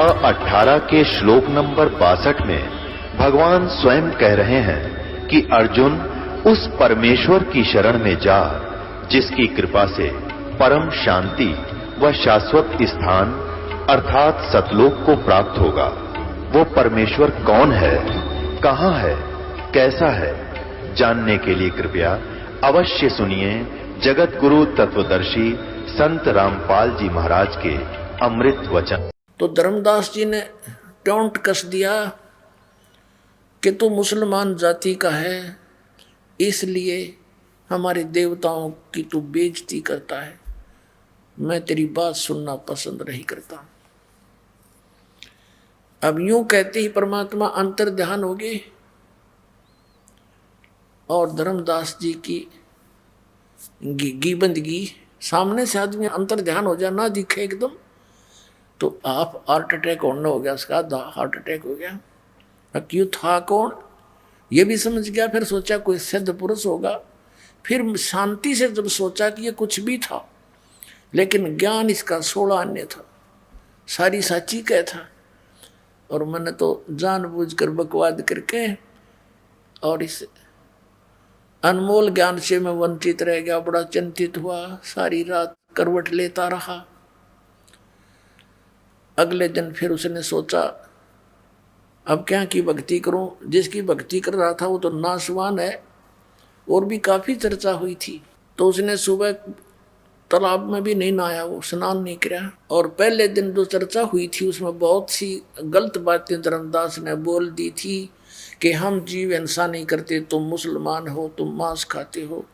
अध्याय 18 के श्लोक नंबर 62 में भगवान स्वयं कह रहे हैं कि अर्जुन उस परमेश्वर की शरण में जा जिसकी कृपा से परम शांति व शाश्वत स्थान अर्थात सतलोक को प्राप्त होगा। वो परमेश्वर कौन है, कहां है, कैसा है, जानने के लिए कृपया अवश्य सुनिए जगत गुरु तत्वदर्शी संत रामपाल जी महाराज के अमृत वचन। तो धर्मदास जी ने टोंट कस दिया कि तू मुसलमान जाति का है, इसलिए हमारे देवताओं की तू बेइज्जती करता है, मैं तेरी बात सुनना पसंद नहीं करता। अब यूं कहते ही परमात्मा अंतर ध्यान हो गए और धर्मदास जी की बंदगी सामने से आदमी अंतर ध्यान हो जाए ना दिखे एकदम तो आप हार्ट अटैक होना हो गया, उसका हार्ट अटैक हो गया। क्यों था कौन ये भी समझ गया, फिर सोचा कोई सिद्ध पुरुष होगा, फिर शांति से जब सोचा कि ये कुछ भी था लेकिन ज्ञान इसका 16 अन्य था, सारी साची कह था और मैंने तो जानबूझकर बकवाद करके और इस अनमोल ज्ञान से मैं वंचित रह गया। बड़ा चिंतित हुआ, सारी रात करवट लेता रहा। अगले दिन फिर उसने सोचा अब क्या की भक्ति करूं, जिसकी भक्ति कर रहा था वो तो नासवान है और भी काफी चर्चा हुई थी। तो उसने सुबह तालाब में भी नहीं नहाया, वो स्नान नहीं किया और पहले दिन जो चर्चा हुई थी उसमें बहुत सी गलत बातें धर्मदास ने बोल दी थी कि हम जीव हिंसा नहीं करते, तुम मुसलमान हो, तुम मांस खाते हो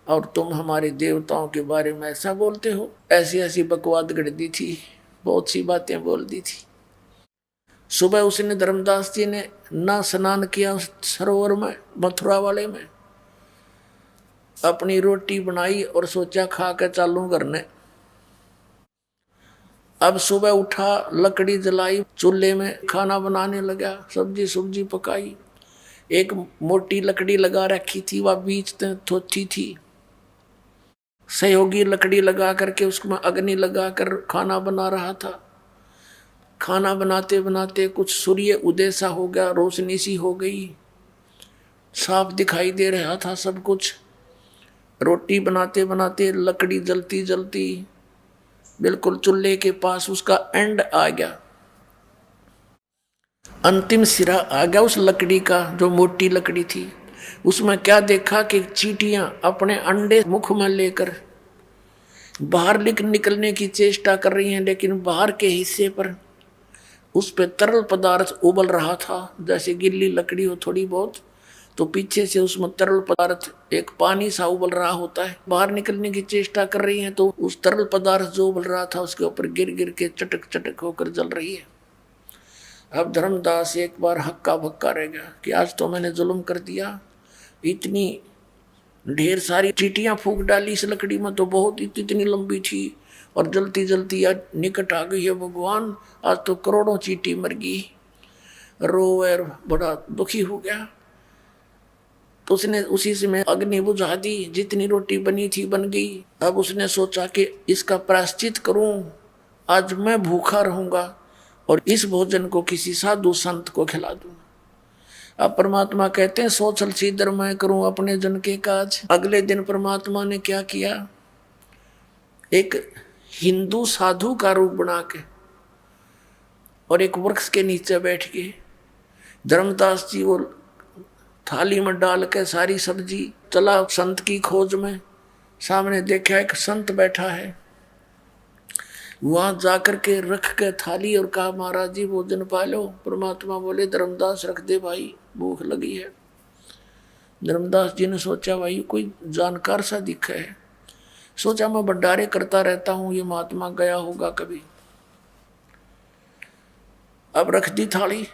और तुम हमारे देवताओं के बारे में ऐसा बोलते हो। ऐसी ऐसी बकवाद गढ़ दी थी, बहुत सी बातें बोल दी थी। सुबह उसने धर्मदास जी ने ना स्नान किया सरोवर में, मथुरा वाले में, अपनी रोटी बनाई और सोचा खा के चालू करने। अब सुबह उठा, लकड़ी जलाई, चूल्हे में खाना बनाने लगा, सब्जी सुब्जी पकाई। एक मोटी लकड़ी लगा रखी थी, वह बीच में थोथी थी। सहयोगी लकड़ी लगा करके उसमें अग्नि लगा कर खाना बना रहा था। खाना बनाते बनाते कुछ सूर्य उदय सा हो गया, रोशनी सी हो गई, साफ दिखाई दे रहा था सब कुछ। रोटी बनाते बनाते लकड़ी जलती जलती बिल्कुल चूल्हे के पास उसका एंड आ गया, अंतिम सिरा आ गया उस लकड़ी का जो मोटी लकड़ी थी। उसमें क्या देखा कि चींटियां अपने अंडे मुख में लेकर बाहर निकलने की चेष्टा कर रही हैं, लेकिन बाहर के हिस्से पर उस पे तरल पदार्थ उबल रहा था। जैसे गिल्ली लकड़ी हो थोड़ी बहुत तो पीछे से उसमें तरल पदार्थ एक पानी सा उबल रहा होता है। बाहर निकलने की चेष्टा कर रही हैं तो उस तरल पदार्थ जो उबल रहा था उसके ऊपर गिर गिर के चटक चटक होकर जल रही है। अब धर्मदास एक बार हक्का भक्का रह गया कि आज तो मैंने जुल्म कर दिया, इतनी ढेर सारी चींटियां फूंक डाली इस लकड़ी में, तो बहुत इतनी लंबी थी और जलती जलती आज निकट आ गई है भगवान, आज तो करोड़ों चींटी मर गई। रोए बड़ा दुखी हो गया। तो उसने उसी से में अग्नि बुझा दी, जितनी रोटी बनी थी बन गई। अब उसने सोचा कि इसका प्रायश्चित करूं, आज मैं भूखा रहूंगा और इस भोजन को किसी साधु संत को खिला दूं। अब परमात्मा कहते हैं सोचल सीधर मैं करूं अपने जन के काज। अगले दिन परमात्मा ने क्या किया, एक हिंदू साधु का रूप बना के और एक वृक्ष के नीचे बैठ के धर्मदास जी वो थाली में डाल के सारी सब्जी चला संत की खोज में। सामने देखा एक संत बैठा है, वहां जाकर के रख के थाली और कहा महाराज जी भोजन पा लो। परमात्मा बोले धर्मदास रख दे भाई, भूख लगी है। धर्मदास जी ने सोचा भाई कोई जानकार सा दिखा है, सोचा मैं भंडारे करता रहता हूं, ये महात्मा गया होगा कभी। अब रख दी थाली।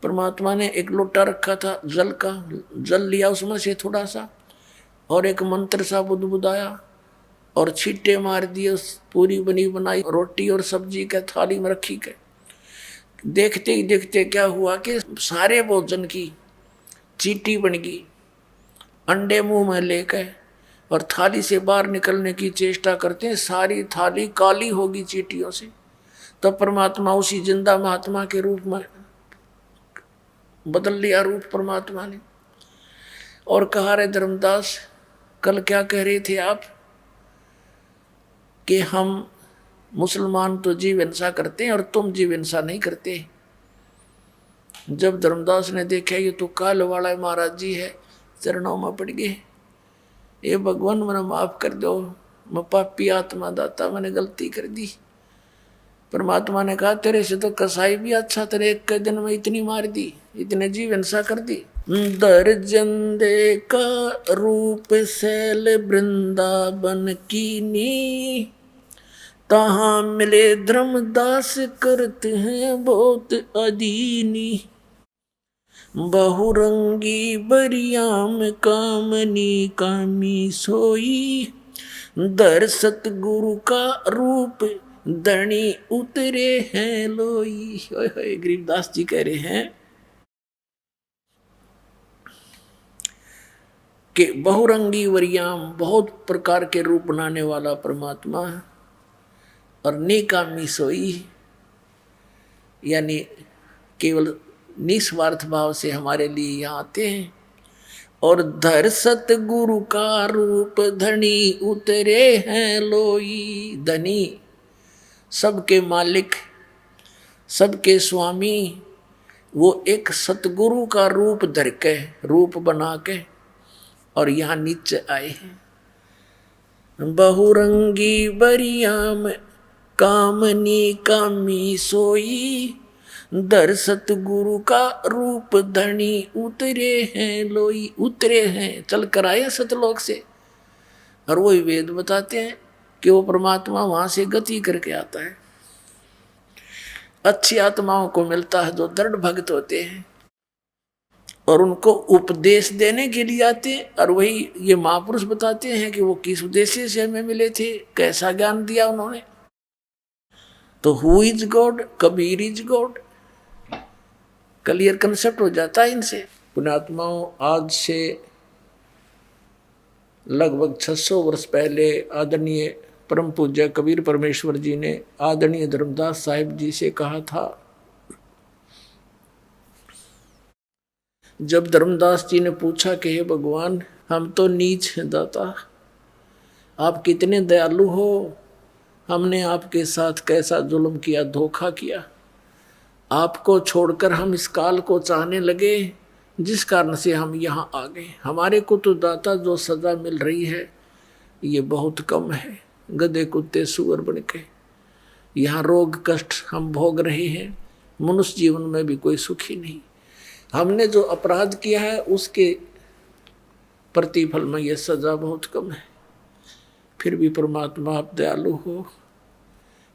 परमात्मा ने एक लोटा रखा था जल का, जल लिया उसमें से थोड़ा सा और एक मंत्र सा बुदबुदाया और छींटे मार दिए उस पूरी बनी बनाई रोटी और सब्जी के थाली में रखी के। देखते ही देखते क्या हुआ कि सारे भोजन की चींटी बन गई, अंडे मुंह में लेकर और थाली से बाहर निकलने की चेष्टा करते हैं, सारी थाली काली होगी चींटियों से। तब परमात्मा उसी जिंदा महात्मा के रूप में बदल लिया रूप परमात्मा ने। और कहा, रे धर्मदास, कल क्या कह रहे थे आप कि हम मुसलमान तो जीव हिंसा करते हैं और तुम जीव हिंसा नहीं करते। जब धर्मदास ने देखा ये तो काल वाला महाराज जी है, चरणों में पड़ गए, ये भगवान मैंने माफ कर दो, मैं पापी आत्मा दाता, मैंने गलती कर दी। परमात्मा ने कहा, तेरे से तो कसाई भी अच्छा, तेरे एक के दिन में इतनी मार दी, इतने जीव हिंसा कर दी। दर्जन दे का रूप शैल वृंदावन कीनी, तहाँ मिले धर्मदास करते हैं बहुत अदीनी। बहुरंगी बरियाम कामनी कामी सोई, दर सतगुरु का रूप धनी उतरे हैं लोई। गरीबदास जी कह रहे हैं कि बहुरंगी वरियाम, बहुत प्रकार के रूप बनाने वाला परमात्मा, और निकामी सोई यानी केवल निस्वार्थ भाव से हमारे लिए यहाँ आते हैं। और धर सतगुरु का रूप धनी उतरे हैं लोई। धनी, सबके मालिक, सबके स्वामी, वो एक सतगुरु का रूप धर के, रूप बना के और यहाँ नीचे आए हैं। बहुरंगी बरियाम कामनी कामी सोई, दर सतगुरु का रूप धनी उतरे हैं लोई। उतरे हैं, चल कर आए सतलोक से। और वही वेद बताते हैं कि वो परमात्मा वहां से गति करके आता है। अच्छी आत्माओं को मिलता है जो दृढ़ भक्त होते हैं और उनको उपदेश देने के लिए आते हैं। और वही ये महापुरुष बताते हैं कि वो किस उद्देश्य से हमें मिले थे, कैसा ज्ञान दिया उन्होंने। तो who is God, Kabir is God, clear concept हो जाता है इनसे। पुण्यात्माओं, आज से लगभग 600 वर्ष पहले आदरणीय परम पूज्य कबीर परमेश्वर जी ने आदरणीय धर्मदास साहिब जी से कहा था। जब धर्मदास जी ने पूछा कि हे भगवान, हम तो नीच हैं दाता, आप कितने दयालु हो, हमने आपके साथ कैसा जुल्म किया, धोखा किया, आपको छोड़कर हम इस काल को चाहने लगे, जिस कारण से हम यहाँ आ गए। हमारे को तो दाता जो सजा मिल रही है ये बहुत कम है। गधे कुत्ते सुअर बन के यहाँ रोग कष्ट हम भोग रहे हैं। मनुष्य जीवन में भी कोई सुखी नहीं। हमने जो अपराध किया है उसके प्रतिफल में यह सजा बहुत कम है। फिर भी परमात्मा आप दयालु हो।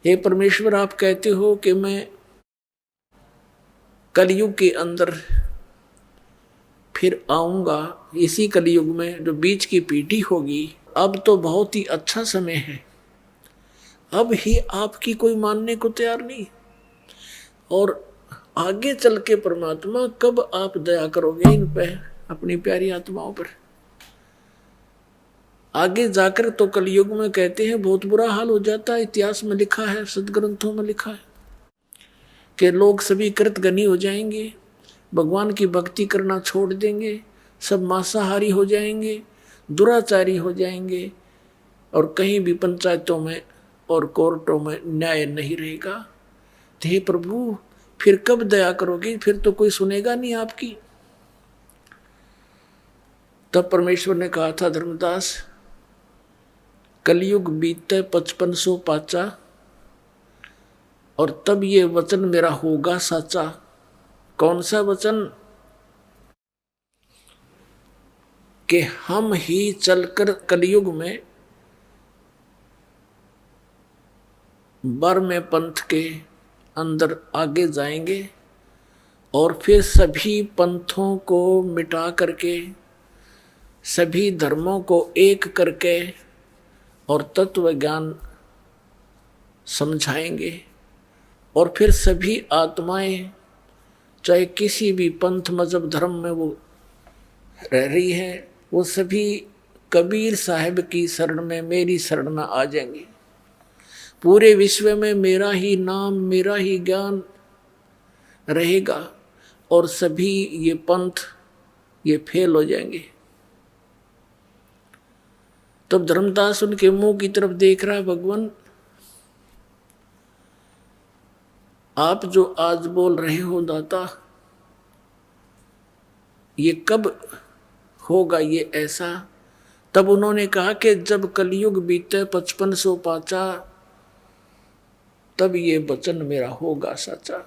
हे परमेश्वर, आप कहते हो कि मैं कलयुग के अंदर फिर आऊंगा। इसी कलयुग में जो बीच की पीढ़ी होगी, अब तो बहुत ही अच्छा समय है, अब ही आपकी कोई मानने को तैयार नहीं। और आगे चल के परमात्मा कब आप दया करोगे इन पे, अपनी प्यारी आत्माओं पर। आगे जाकर तो कलयुग में कहते हैं बहुत बुरा हाल हो जाता है। इतिहास में लिखा है, सदग्रंथों में लिखा है कि लोग सभी कृतघ्नी हो जाएंगे, भगवान की भक्ति करना छोड़ देंगे, सब मांसाहारी हो जाएंगे, दुराचारी हो जाएंगे, और कहीं भी पंचायतों में और कोर्टों में न्याय नहीं रहेगा। तो हे प्रभु, फिर कब दया करोगे? फिर तो कोई सुनेगा नहीं आपकी। तब परमेश्वर ने कहा था, धर्मदास, कलयुग बीते 5500 पाचा, और तब ये वचन मेरा होगा सच्चा। कौन सा वचन? कि हम ही चलकर कलयुग में 12वें पंथ के अंदर आगे जाएंगे और फिर सभी पंथों को मिटा करके, सभी धर्मों को एक करके और तत्व ज्ञान समझाएंगे। और फिर सभी आत्माएं, चाहे किसी भी पंथ मजहब धर्म में वो रह रही है, वो सभी कबीर साहब की शरण में, मेरी शरण में आ जाएंगे। पूरे विश्व में मेरा ही नाम, मेरा ही ज्ञान रहेगा और सभी ये पंथ ये फेल हो जाएंगे। तब धर्मदास उनके मुंह की तरफ देख रहा है, भगवान आप जो आज बोल रहे हो दाता, ये कब होगा ये ऐसा? तब उन्होंने कहा कि जब कलयुग बीते 5500 पाचा, तब ये वचन मेरा होगा सच्चा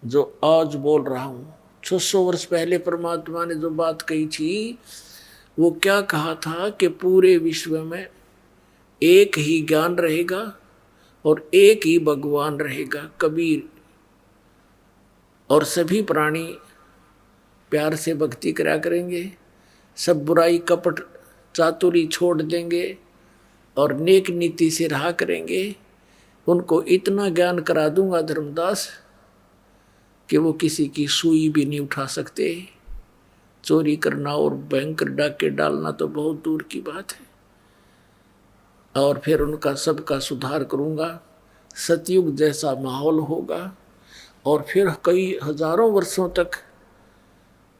जो आज बोल रहा हूं। 600 वर्ष पहले परमात्मा ने जो बात कही थी, वो क्या कहा था कि पूरे विश्व में एक ही ज्ञान रहेगा और एक ही भगवान रहेगा, कबीर, और सभी प्राणी प्यार से भक्ति करा करेंगे, सब बुराई कपट चातुरी छोड़ देंगे और नेक नीति से रहा करेंगे। उनको इतना ज्ञान करा दूंगा धर्मदास कि वो किसी की सुई भी नहीं उठा सकते। चोरी करना और भयंकर डाके डालना तो बहुत दूर की बात है। और फिर उनका सबका सुधार करूंगा, सतयुग जैसा माहौल होगा और फिर कई हजारों वर्षों तक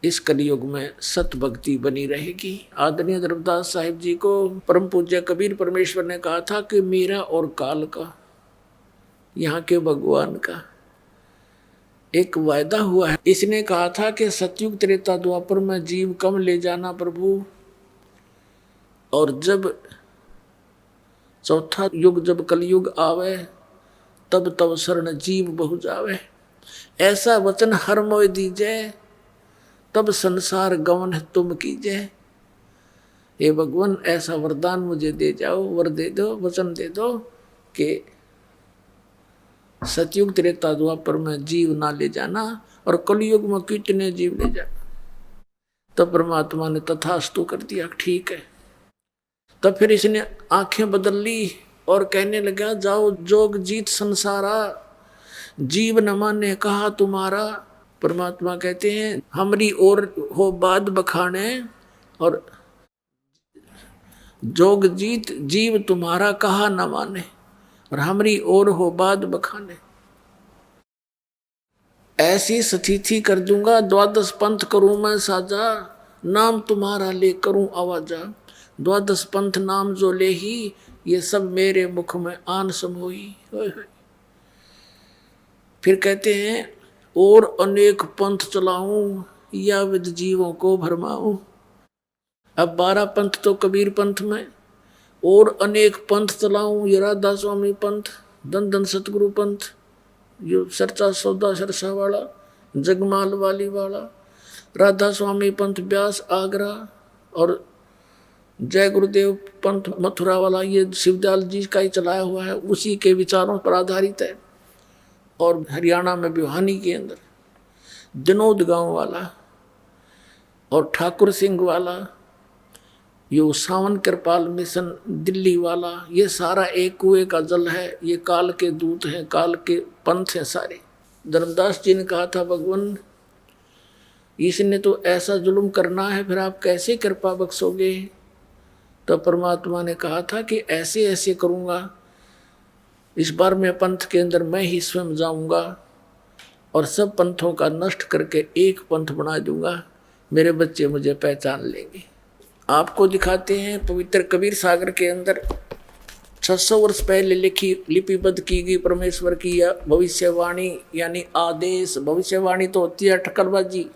इस कलयुग में सत भक्ति बनी रहेगी। आदरणीय धर्मदास साहिब जी को परम पूज्य कबीर परमेश्वर ने कहा था कि मेरा और काल का, यहाँ के भगवान का एक वायदा हुआ है। इसने कहा था कि सतयुग त्रेता द्वापर में जीव कम ले जाना प्रभु, और जब चौथा युग जब कलयुग आवे तब तब शरण जीव बहु जावे। ऐसा वचन हर मोय दीजिए, तब संसार गमन तुम कीजिए। हे भगवान ऐसा वरदान मुझे दे जाओ, वर दे दो, वचन दे दो कि सतयुग त्रेता द्वापर में जीव ना ले जाना और कलयुग में कितने जीव ले जाना। तब परमात्मा ने तथास्तु कर दिया, ठीक है। तब फिर इसने आंखें बदल ली और कहने लगा, जाओ जोग जीत संसारा, जीव न माने कहा तुम्हारा। परमात्मा कहते हैं हमरी ओर हो बाद बखाने और जोग जीत जीव तुम्हारा कहा न माने, और हमरी ओर हो बाद बखाने। ऐसी स्थिति कर दूंगा, द्वादश पंथ करूं मैं साजा, नाम तुम्हारा ले करूं आवाजा। द्वादश पंथ नाम जो ले ही, ये सब मेरे मुख में आन समोई। फिर कहते हैं और अनेक पंथ चलाऊं, या विद जीवों को भरमाऊं। अब 12 पंथ तो कबीर पंथ में, और अनेक पंथ चलाऊं, ये राधा स्वामी पंथ, धन धन सतगुरु पंथ, ये सरचा सौदा सरसा वाला, जगमाल वाली वाला, राधा स्वामी पंथ ब्यास आगरा, और जय गुरुदेव पंथ मथुरा वाला, ये शिवदयाल जी का ही चलाया हुआ है, उसी के विचारों पर आधारित है। और हरियाणा में भिवानी के अंदर दिनोद गांव वाला और ठाकुर सिंह वाला, ये सावन कृपाल मिशन दिल्ली वाला, ये सारा एक कुएं का जल है। ये काल के दूत हैं, काल के पंथ हैं सारे। धर्मदास जी ने कहा था भगवान इसने तो ऐसा जुल्म करना है, फिर आप कैसे कृपा बख्शोगे? तो परमात्मा ने कहा था कि ऐसे ऐसे करूँगा, इस बार मैं पंथ के अंदर मैं ही स्वयं जाऊंगा और सब पंथों का नष्ट करके एक पंथ बना दूंगा, मेरे बच्चे मुझे पहचान लेंगे। आपको दिखाते हैं पवित्र कबीर सागर के अंदर 600 वर्ष पहले लिपिबद्ध की गई परमेश्वर की भविष्यवाणी, यानी आदेश। भविष्यवाणी तो होती है अटकलबाजी,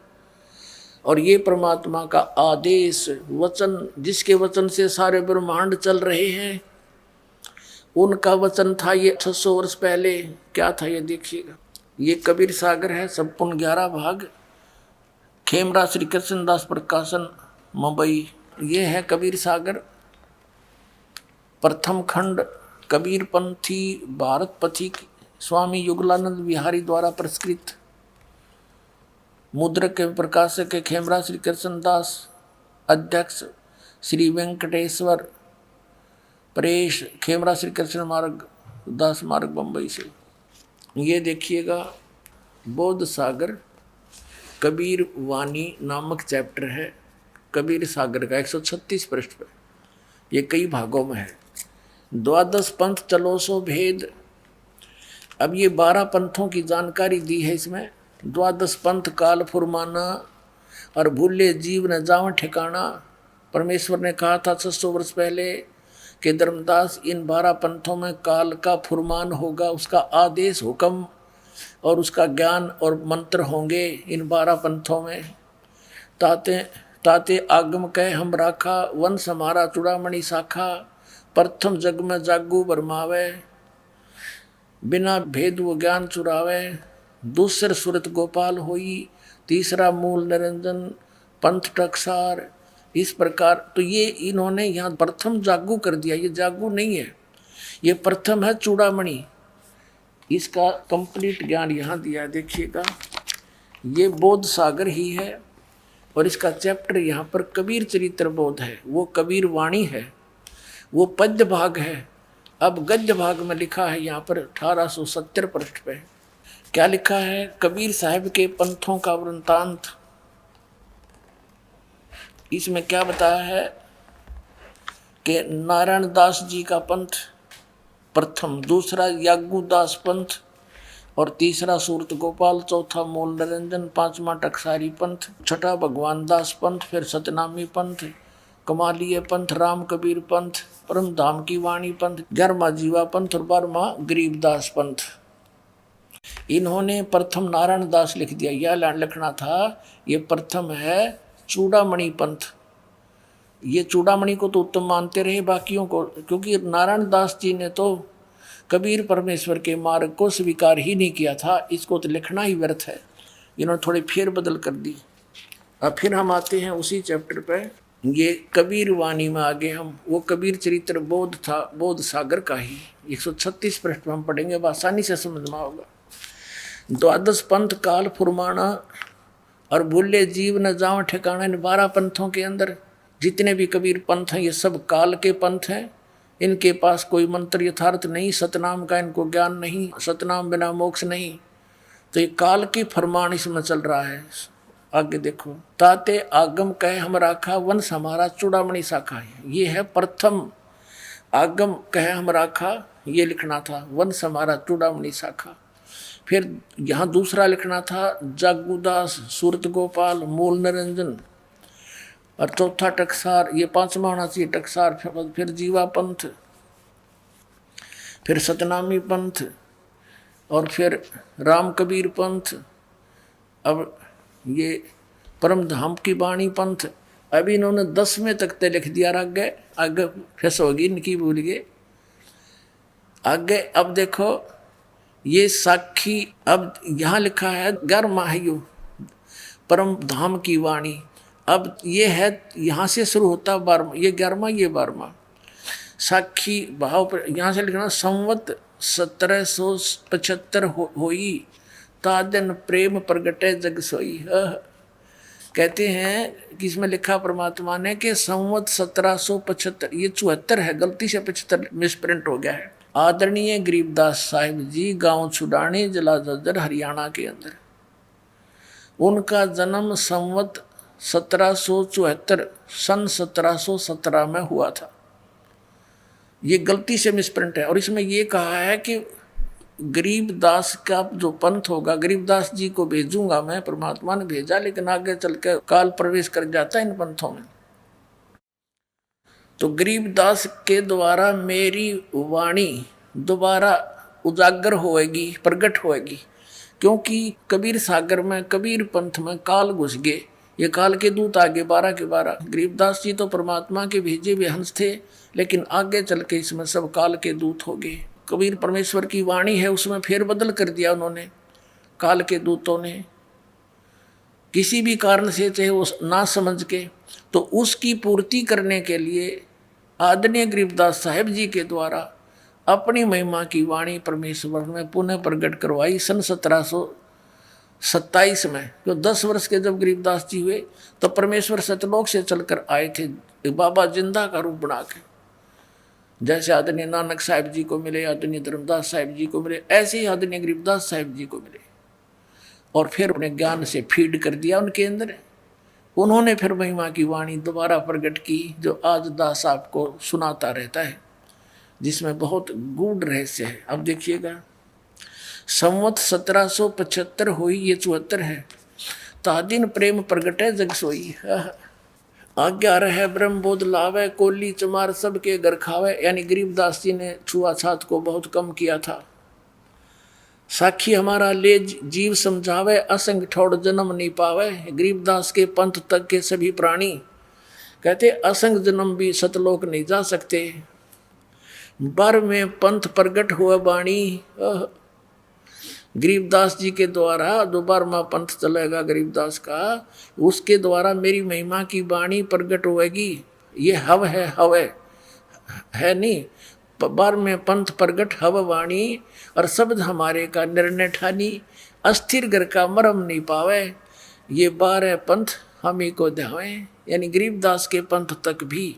और ये परमात्मा का आदेश वचन, जिसके वचन से सारे ब्रह्मांड चल रहे हैं, उनका वचन था ये 600 वर्ष पहले। क्या था ये देखिएगा। ये कबीर सागर है, संपूर्ण 11 भाग, खेमरा श्री कृष्णदास प्रकाशन मुंबई। ये है कबीर सागर, प्रथम खंड कबीर पंथी भारत पथिक स्वामी युगलानंद विहारी द्वारा पुरस्कृत। मुद्रक के प्रकाशक खेमरा श्री कृष्णदास, अध्यक्ष श्री वेंकटेश्वर परेश, खेमरा श्री कृष्ण मार्ग, दास मार्ग, बम्बई से। ये देखिएगा बौद्ध सागर कबीर वाणी नामक चैप्टर है कबीर सागर का, 136 पृष्ठ पर। ये कई भागों में है। द्वादश पंथ चलो सो भेद। अब ये 12 पंथों की जानकारी दी है इसमें। द्वादश पंथ काल फुरमाना और भूले जीव न जाव ठिकाना। परमेश्वर ने कहा था 600 वर्ष पहले कि धर्मदास इन 12 पंथों में काल का फुरमान होगा, उसका आदेश हुक्म और उसका ज्ञान और मंत्र होंगे इन 12 पंथों में। ताते ताते आगम कह हम राखा, वंश हमारा चूड़ामणि शाखा। प्रथम जग में जागू बरमावे, बिना भेद वो ज्ञान चुरावे। दूसर सुरत गोपाल होई, तीसरा मूल निरंजन पंथ टकसार। इस प्रकार तो ये इन्होंने यहाँ प्रथम जागू कर दिया, ये जागू नहीं है, ये प्रथम है चूड़ामणि। इसका कंप्लीट ज्ञान यहाँ दिया, देखिएगा ये बोध सागर ही है और इसका चैप्टर यहाँ पर कबीर चरित्र बोध है, वो कबीर वाणी है, वो पद्य भाग है। अब गद्य भाग में लिखा है यहाँ पर 1870 पृष्ठ पे क्या लिखा है, कबीर साहब के पंथों का वृंतांत। इसमें क्या बताया है कि नारायण दास जी का पंथ प्रथम, दूसरा यागूदास पंथ और तीसरा सूरत गोपाल, चौथा मूल निरंजन, पांचवा टकसारी पंथ, छठा भगवान दास पंथ, फिर सतनामी पंथ, कमालिय पंथ, राम कबीर पंथ, परम धाम की वाणी पंथ, 11वां जीवा पंथ और 12वां गरीबदास पंथ। इन्होंने प्रथम नारायण दास लिख दिया, यह लिखना था, ये प्रथम है चूड़ामणि पंथ। ये चूड़ामणि को तो उत्तम मानते रहे बाकियों को, क्योंकि नारायण दास जी ने तो कबीर परमेश्वर के मार्ग को स्वीकार ही नहीं किया था, इसको तो लिखना ही व्यर्थ है। इन्होंने थोड़ी फेर बदल कर दी। अब फिर हम आते हैं उसी चैप्टर पे, ये कबीर वाणी में आगे हम, वो कबीर चरित्र बोध था, बोध सागर का ही 136 पृष्ठ में हम पढ़ेंगे, आसानी से समझ में होगा। द्वादश पंथ काल फुरमाना और भूले जीव न जाओ ठिकाना। इन 12 पंथों के अंदर जितने भी कबीर पंथ हैं ये सब काल के पंथ हैं। इनके पास कोई मंत्र यथार्थ नहीं, सतनाम का इनको ज्ञान नहीं, सतनाम बिना मोक्ष नहीं। तो ये काल की फरमान इसमें चल रहा है। आगे देखो, ताते आगम कहे हम राखा, वंश हमारा चूड़ामणि शाखा है। ये है प्रथम, आगम कहे हम राखा ये लिखना था, वंश हमारा चूड़ामणि शाखा। फिर यहाँ दूसरा लिखना था जागूदास, सूरत गोपाल, मूल निरंजन और चौथा टकसार, ये 5वां होना चाहिए टकसार। फिर जीवा पंथ, फिर सतनामी पंथ और फिर राम कबीर पंथ। अब ये परम धाम की वाणी पंथ। अभी इन्होंने 10वें तक ते लिख दिया, आगे फैस होगी इनकी, भूल गए आगे। अब देखो ये साखी, अब यहाँ लिखा है 11वां परम धाम की वाणी। अब ये है, यहाँ से शुरू होता 12वां, ये 11वां, ये 12वां। साखी भाव पर यहाँ से लिखना, संवत 1775 होई, तादन प्रेम प्रगटे जग सोई। कहते हैं कि इसमें लिखा परमात्मा ने कि संवत 1775, ये 74 है, गलती से 75 मिसप्रिंट हो गया है। आदरणीय गरीबदास साहिब जी, गांव छुड़ानी, जिला झज्जर, हरियाणा के अंदर। उनका जन्म संवत 1774 सन 1717 में हुआ था। ये गलती से मिसप्रिंट है। और इसमें ये कहा है कि गरीबदास का जो पंथ होगा, गरीबदास जी को भेजूंगा मैं, परमात्मा ने भेजा, लेकिन आगे चल के काल प्रवेश कर जाता है इन पंथों में। तो गरीबदास के द्वारा मेरी वाणी दोबारा उजागर होएगी, प्रकट होएगी, क्योंकि कबीर सागर में, कबीर पंथ में काल घुस गए। ये काल के दूत आगे 12 के 12। गरीबदास जी तो परमात्मा के भेजे हुए हंस थे, लेकिन आगे चल के इसमें सब काल के दूत हो गए। कबीर परमेश्वर की वाणी है, उसमें फेर बदल कर दिया उन्होंने, काल के दूतों ने, किसी भी कारण से, चाहे वो ना समझ के। तो उसकी पूर्ति करने के लिए आदरणीय गरीबदास साहिब जी के द्वारा अपनी महिमा की वाणी परमेश्वर में पुनः प्रकट करवाई सन 1727 में। जो 10 वर्ष के जब गरीबदास जी हुए तो परमेश्वर सतलोक से चलकर आए थे, बाबा जिंदा का रूप बना के। जैसे आदरणीय नानक साहिब जी को मिले, आदरणीय धर्मदास साहिब जी को मिले, ऐसे ही आदरणीय गरीबदास साहिब जी को मिले और फिर अपने ज्ञान से फीड कर दिया उनके अंदर। उन्होंने फिर महिमा की वाणी दोबारा प्रकट की, जो आज दास आपको सुनाता रहता है। जिसमें बहुत गूढ़ रहस्य है। अब देखिएगा, संवत 1775 हुई, ये 74 है। तादिन प्रेम प्रगटे जग सोई, आज्ञा रहे ब्रह्म बोध लावे, कोली चमार सबके घर खावे। यानी गरीबदास जी ने छुआछात को बहुत कम किया था। साखी हमारा ले जीव समझावे, असंग ठोड़ जन्म नहीं पावे। गरीबदास के पंथ तक के सभी प्राणी कहते असंग जन्म भी सतलोक नहीं जा सकते। बर में पंथ प्रगट हुआ बाणी, गरीबदास जी के द्वारा दोबारा माँ पंथ चलेगा गरीबदास का, उसके द्वारा मेरी महिमा की वाणी प्रगट होएगी। ये हव है नहीं, बार में पंथ प्रगट हव वाणी, और शब्द हमारे का निर्णय ठानी, अस्थिर घर का मरम नहीं पावे। ये बार है पंथ हम ही को ध्यावे। यानी गरीबदास के पंथ तक भी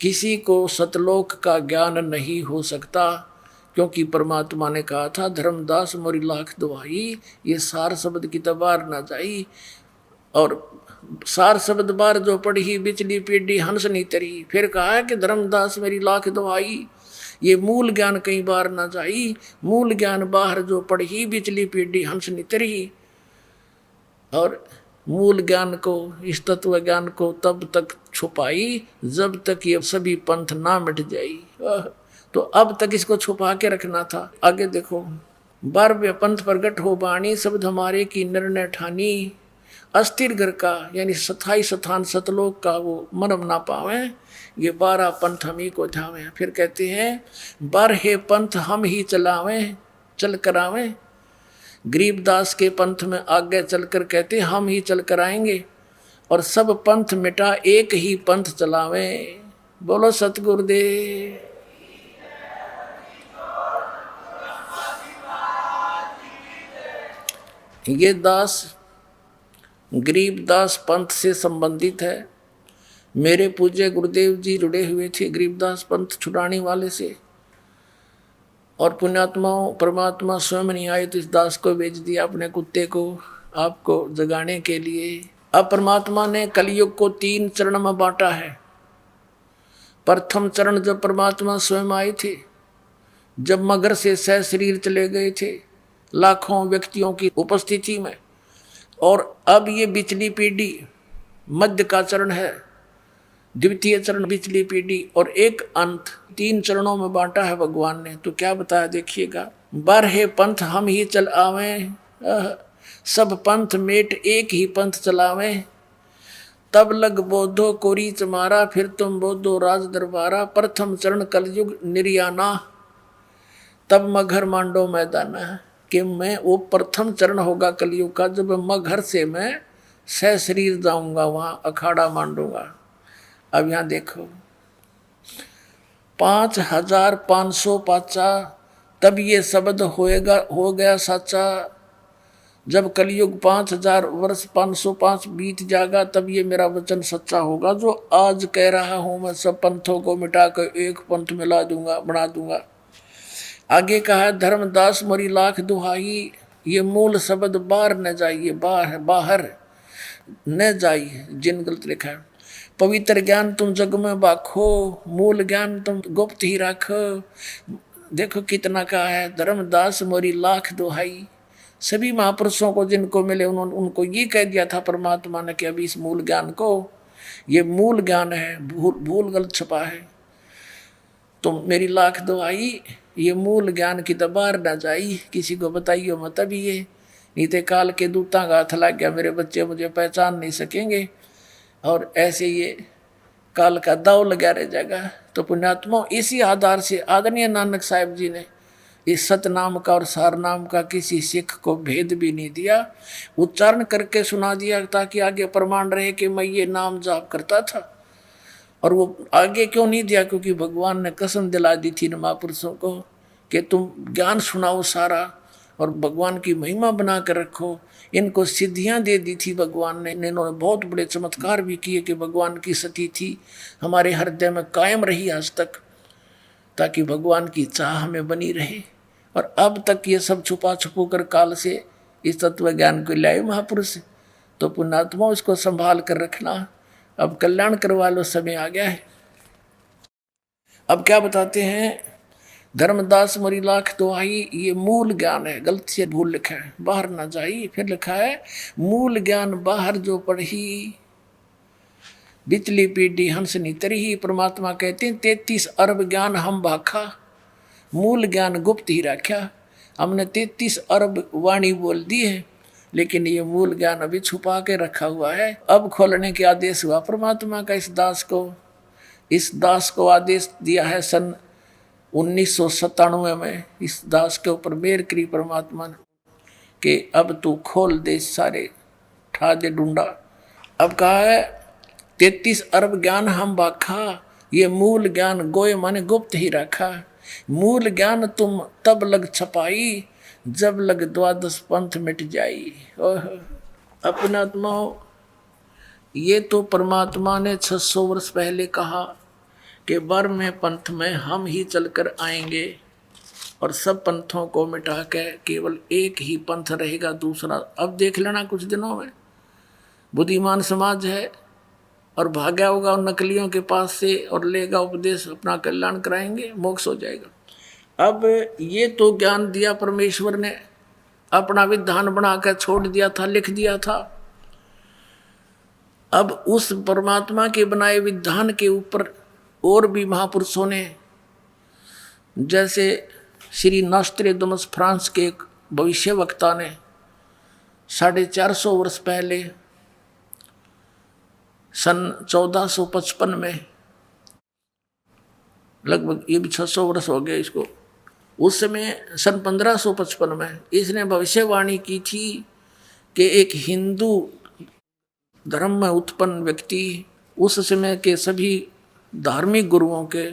किसी को सतलोक का ज्ञान नहीं हो सकता, क्योंकि परमात्मा ने कहा था धर्मदास मोरी लाख दुहाई, ये सार शब्द की तबार ना जाई। और सार शब्द बार जो पढ़ी बिचली पीढ़ी हंस नहीं तरी। फिर कहा है कि धर्मदास मेरी लाख दुहाई, ये मूल ज्ञान कई बार ना जाई। मूल ज्ञान बाहर जो पढ़ी बिचली पीढ़ी हंस नहीं तरी। और मूल ज्ञान को, इस तत्व ज्ञान को तब तक छुपाई जब तक ये सभी पंथ ना मिट जाई। तो अब तक इसको छुपा के रखना था। आगे देखो, बार पंथ प्रगट हो बाणी, शब्द हमारे की निर्णय ठानी, अस्थिर घर का यानी स्थाई स्थान सतलोक का वो मरम ना पावे। ये 12 पंथ हम ही को ध्यावे। फिर कहते हैं 12 पंथ हम ही चलावे चल करावे। गरीबदास के पंथ में आगे चलकर कहते हम ही चल कर आएंगे, और सब पंथ मिटा एक ही पंथ चलावे। बोलो सतगुरुदेव। ये दास गरीबदास पंथ से संबंधित है। मेरे पूज्य गुरुदेव जी जुड़े हुए थे गरीबदास पंथ छुड़ाने वाले से, और पुण्यात्माओं परमात्मा स्वयं नहीं आए तो इस दास को भेज दिया अपने कुत्ते को आपको जगाने के लिए। अब परमात्मा ने कलयुग को 3 चरण में बांटा है। प्रथम चरण जब परमात्मा स्वयं आए थे, जब मगर से सह शरीर चले गए थे लाखों व्यक्तियों की उपस्थिति में, और अब ये बिचली पीढ़ी मध्य का चरण है, द्वितीय चरण बिचली पीढ़ी, और एक अंत। 3 चरणों में बांटा है भगवान ने। तो क्या बताया देखिएगा, 12 पंथ हम ही चल आवे, सब पंथ मेट एक ही पंथ चलावे। तब लग बोधो कोरी चमारा, फिर तुम बोधो राज दरबारा। प्रथम चरण कलयुग निर्याना, तब मगर मांडो मैदाना। कि मैं वो प्रथम चरण होगा कलयुग का, जब मगर से मैं सह शरीर जाऊंगा, वहाँ अखाड़ा मांडूंगा। अब यहाँ देखो 5500 पाचा, तब ये शब्द हो गया साचा। जब कलयुग 5000 वर्ष 505 बीत जाएगा, तब ये मेरा वचन सच्चा होगा जो आज कह रहा हूँ। मैं सब पंथों को मिटा कर एक पंथ मिला दूंगा, बना दूंगा। आगे कहा धर्मदास मोरी लाख दुहाई, ये मूल शब्द बाहर न जाइए, बाहर न जाइए। जिन गलत लिखा है, पवित्र ज्ञान तुम जग में बाखो, मूल ज्ञान तुम गुप्त ही रखो। देखो कितना कहा है, धर्मदास मोरी लाख दुहाई। सभी महापुरुषों को जिनको मिले उनको ये कह दिया था परमात्मा ने कि अभी इस मूल ज्ञान को, ये मूल ज्ञान है, भूल गलत छुपा है। तुम मेरी लाख दुहाई, ये मूल ज्ञान की दबार न जाई, किसी को बताइए मत। अभी ये नीते काल के दूता का हाथ लग गया, मेरे बच्चे मुझे पहचान नहीं सकेंगे, और ऐसे ये काल का दाव लगा रह जाएगा। तो पुण्यात्मा इसी आधार से आदरणीय नानक साहिब जी ने इस सतनाम का और सारनाम का किसी सिख को भेद भी नहीं दिया, उच्चारण करके सुना दिया ताकि आगे प्रमाण रहे कि मैं ये नाम जाप करता था। और वो आगे क्यों नहीं दिया, क्योंकि भगवान ने कसम दिला दी थी महापुरुषों को कि तुम ज्ञान सुनाओ सारा और भगवान की महिमा बना कर रखो। इनको सिद्धियां दे दी थी भगवान ने। इन्होंने बहुत बड़े चमत्कार भी किए कि भगवान की सती थी हमारे हृदय में कायम रही आज तक, ताकि भगवान की चाह हमें बनी रहे। और अब तक ये सब छुपा छुपू कर काल से इस तत्व ज्ञान को लाए महापुरुष। तो पुण्यात्मा इसको संभाल कर रखना। अब कल्याण करवा लो, समय आ गया है। अब क्या बताते हैं, धर्मदास मरी लाख दुहाई, ये मूल ज्ञान है, गलती से भूल लिखा है, बाहर ना जाई। फिर लिखा है मूल ज्ञान बाहर जो पढ़ी, बिचली पीढ़ी हंसनी तरही। परमात्मा कहते हैं 33 अरब ज्ञान हम भाखा, मूल ज्ञान गुप्त ही रखा। हमने 33 अरब वाणी बोल दी है, लेकिन ये मूल ज्ञान अभी छुपा के रखा हुआ है। अब खोलने के आदेश हुआ परमात्मा का इस दास को। इस दास को आदेश दिया है सन 1997 में। इस दास के ऊपर मेहर करी परमात्मा ने कि अब तू खोल दे सारे, ठा दे ढूंढा। अब कहा है 33 अरब ज्ञान हम बाखा, ये मूल ज्ञान गोए माने गुप्त ही रखा। मूल ज्ञान तुम तब लग छपाई, जब लग द्वादश पंथ मिट जाई। अपना आत्माओं, ये तो परमात्मा ने 600 वर्ष पहले कहा कि बर्मे पंथ में हम ही चलकर आएंगे और सब पंथों को मिटा के केवल एक ही पंथ रहेगा, दूसरा। अब देख लेना कुछ दिनों में बुद्धिमान समाज है और भागा होगा उन नकलियों के पास से और लेगा उपदेश, अपना कल्याण कराएंगे, मोक्ष हो जाएगा। अब ये तो ज्ञान दिया परमेश्वर ने, अपना विधान बनाकर छोड़ दिया था, लिख दिया था। अब उस परमात्मा के बनाए विधान के ऊपर और भी महापुरुषों ने, जैसे श्री नॉस्ट्रेडमस फ्रांस के एक भविष्य वक्ता ने 450 वर्ष पहले सन 1455 में, लगभग ये भी 600 वर्ष हो गए इसको, उस समय सन 1555 में इसने भविष्यवाणी की थी कि एक हिंदू धर्म में उत्पन्न व्यक्ति उस समय के सभी धार्मिक गुरुओं के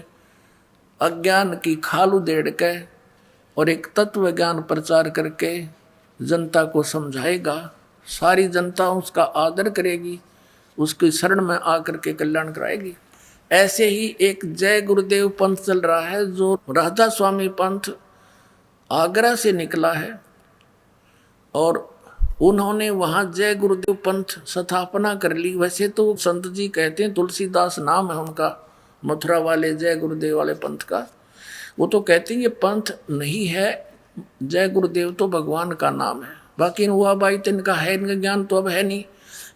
अज्ञान की खाल उधेड़ के और एक तत्व ज्ञान प्रचार करके जनता को समझाएगा। सारी जनता उसका आदर करेगी, उसकी शरण में आकर के कल्याण कराएगी। ऐसे ही एक जय गुरुदेव पंथ चल रहा है, जो राधा स्वामी पंथ आगरा से निकला है और उन्होंने वहाँ जय गुरुदेव पंथ स्थापना कर ली। वैसे तो संत जी कहते हैं, तुलसीदास नाम है उनका, मथुरा वाले जय गुरुदेव वाले पंथ का। वो तो कहते हैं ये पंथ नहीं है, जय गुरुदेव तो भगवान का नाम है। बाकी हुआ भाई तो इनका है, इनका ज्ञान तो अब है नहीं।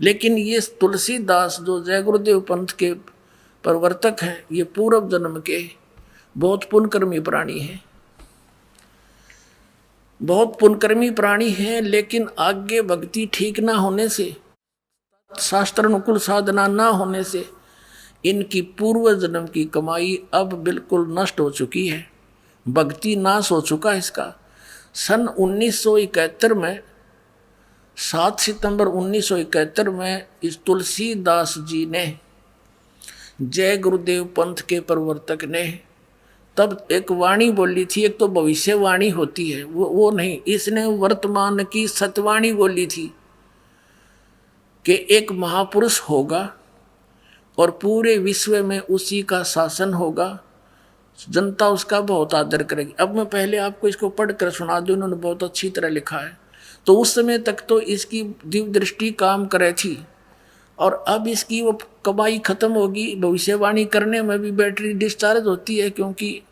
लेकिन ये तुलसीदास जो जय गुरुदेव पंथ के प्रवर्तक हैं, ये पूर्व जन्म के बहुत पुण्यकर्मी प्राणी हैं, बहुत पुण्यकर्मी प्राणी हैं। लेकिन आगे भक्ति ठीक ना होने से, शास्त्र अनुकूल साधना ना होने से इनकी पूर्व जन्म की कमाई अब बिल्कुल नष्ट हो चुकी है, भक्ति नाश हो चुका है इसका। सन 1971 में 7 सितंबर 1971 में इस तुलसीदास जी ने, जय गुरुदेव पंथ के प्रवर्तक ने, तब एक वाणी बोली थी। एक तो भविष्यवाणी होती है, वो नहीं, इसने वर्तमान की सतवाणी बोली थी कि एक महापुरुष होगा और पूरे विश्व में उसी का शासन होगा, जनता उसका बहुत आदर करेगी। अब मैं पहले आपको इसको पढ़कर सुना दूं, उन्होंने बहुत अच्छी तरह लिखा है। तो उस समय तक तो इसकी दिव्य दृष्टि काम करे थी और अब इसकी वो कमाई खत्म होगी। भविष्यवाणी करने में भी बैटरी डिस्चार्ज होती है, क्योंकि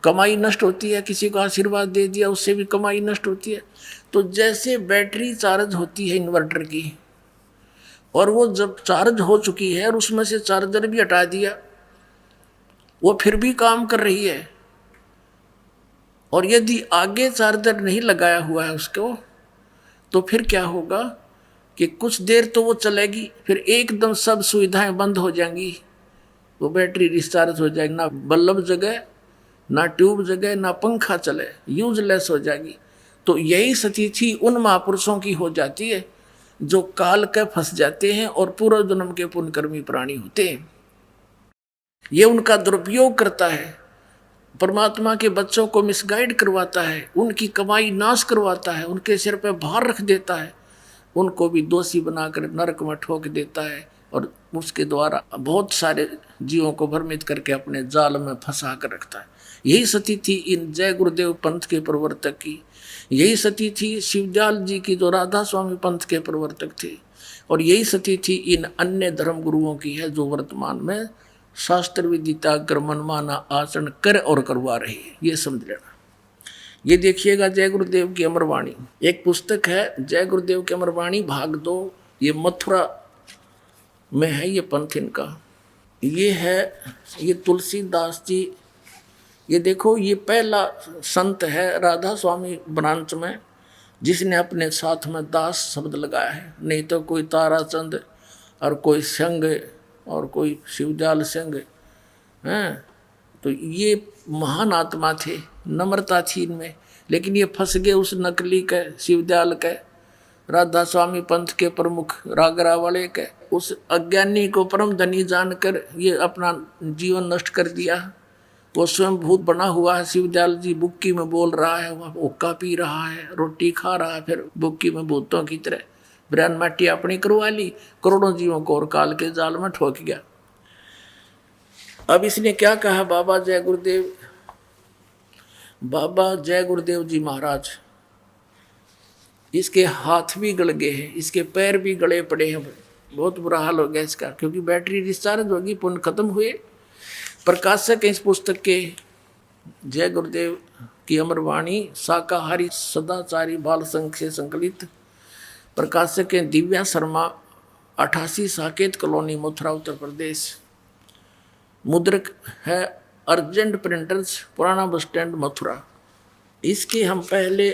कमाई नष्ट होती है। किसी को आशीर्वाद दे दिया, उससे भी कमाई नष्ट होती है। तो जैसे बैटरी चार्ज होती है इन्वर्टर की, और वो जब चार्ज हो चुकी है और उसमें से चार्जर भी हटा दिया, वो फिर भी काम कर रही है। और यदि आगे चार्जर नहीं लगाया हुआ है उसको, तो फिर क्या होगा कि कुछ देर तो वो चलेगी, फिर एकदम सब सुविधाएं बंद हो जाएंगी, वो बैटरी डिस्चार्ज हो जाएगी, ना बल्ब जगे, ना ट्यूब जगे, ना पंखा चले, यूजलेस हो जाएगी। तो यही स्थिति उन महापुरुषों की हो जाती है जो काल के फंस जाते हैं और पूर्व जन्म के पुण्यकर्मी प्राणी होते हैं। ये उनका दुरुपयोग करता है, परमात्मा के बच्चों को मिसगाइड करवाता है, उनकी कमाई नाश करवाता है, उनके सिर पे भार रख देता है, उनको भी दोषी बनाकर नरक में ठोक देता है और उसके द्वारा बहुत सारे जीवों को भ्रमित करके अपने जाल में फंसा कर रखता है। यही स्थिति थी इन जय गुरुदेव पंथ के प्रवर्तक की, यही स्थिति थी शिवदयाल जी की जो राधा स्वामी पंथ के प्रवर्तक थे, और यही स्थिति थी इन अन्य धर्म गुरुओं की है जो वर्तमान में शास्त्र विदिता कर मनमाना आचरण कर और करवा रही है, ये समझ लेना। ये देखिएगा जय गुरुदेव की अमरवाणी, एक पुस्तक है जय गुरुदेव की अमरवाणी भाग 2, ये मथुरा में है ये पंथ इनका। ये है ये तुलसीदास जी, ये देखो ये पहला संत है राधा स्वामी ब्रांच में जिसने अपने साथ में दास शब्द लगाया है, नहीं तो कोई ताराचंद और कोई संग और कोई शिवजाल संग हैं। तो ये महान आत्मा थे, नम्रता थी इनमें, लेकिन ये फंस गए उस नकली के शिवदयाल के राधा स्वामी पंथ के प्रमुख रागरा वाले के उस अज्ञानी को परम धनी जानकर ये अपना जीवन नष्ट कर दिया। वो स्वयं भूत बना हुआ है, शिवदयाल जी बुक्की में बोल रहा है, वह ओक्का पी रहा है, रोटी खा रहा है, फिर बुक्की में भूतों की तरह ब्रैन माटी अपनी करवा ली, करोड़ों जीवों को और काल के जाल में ठोक गया। अब इसने क्या कहा, बाबा जय गुरुदेव, बाबा जय गुरुदेव जी महाराज, इसके हाथ भी गल गए हैं, इसके पैर भी गले पड़े हैं, बहुत बुरा हाल हो गया इसका, क्योंकि बैटरी डिस्चार्ज होगी, पुण्य खत्म हुए। प्रकाशक इस पुस्तक के जय गुरुदेव की अमरवाणी शाकाहारी सदाचारी बाल संघ से संकलित, प्रकाशक हैं दिव्या शर्मा, 88 साकेत कॉलोनी मथुरा उत्तर प्रदेश। मुद्रक है अर्जेंट प्रिंटर्स पुराना बस स्टैंड मथुरा। इसके हम पहले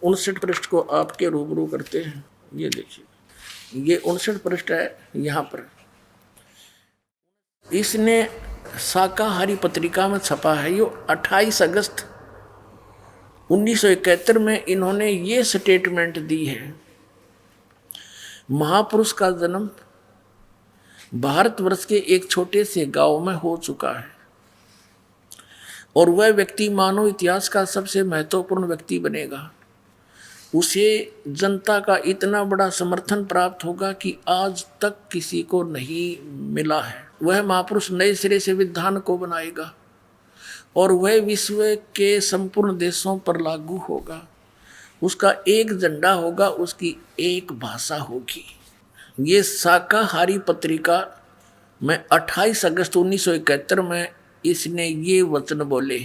59 पृष्ठ को आपके रूबरू करते हैं। ये देखिए ये 59 पृष्ठ है, यहाँ पर इसने शाकाहारी पत्रिका में छपा है। ये 28 अगस्त 1971 में इन्होंने ये स्टेटमेंट दी है, महापुरुष का जन्म भारतवर्ष के एक छोटे से गांव में हो चुका है और वह व्यक्ति मानव इतिहास का सबसे महत्वपूर्ण व्यक्ति बनेगा। उसे जनता का इतना बड़ा समर्थन प्राप्त होगा कि आज तक किसी को नहीं मिला है। वह महापुरुष नए सिरे से विधान को बनाएगा और वह विश्व के संपूर्ण देशों पर लागू होगा। उसका एक झंडा होगा, उसकी एक भाषा होगी। ये शाकाहारी पत्रिका में 28 अगस्त 1971 में इसने ये वचन बोले।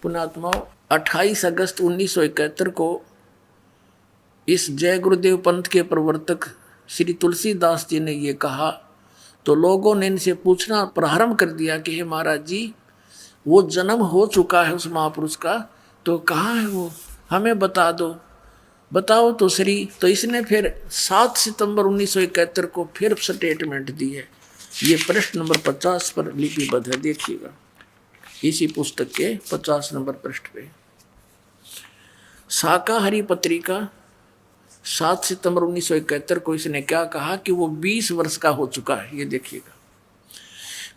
पुण्यात्माओं, 28 अगस्त 1971 को इस जय गुरुदेव पंथ के प्रवर्तक श्री तुलसीदास जी ने ये कहा, तो लोगों ने इनसे पूछना प्रारंभ कर दिया कि हे महाराज जी, वो जन्म हो चुका है उस महापुरुष का, तो कहाँ है वो, हमें बता दो, बताओ तो श्री। तो इसने फिर 7 सितंबर 1971 को फिर स्टेटमेंट दी है। ये पृष्ठ नंबर 50 पर लिपिबद्ध है, देखिएगा इसी पुस्तक के 50 नंबर पृष्ठ पे। शाकाहारी पत्रिका 7 सितंबर 1971 को इसने क्या कहा कि वो 20 वर्ष का हो चुका है। ये देखिएगा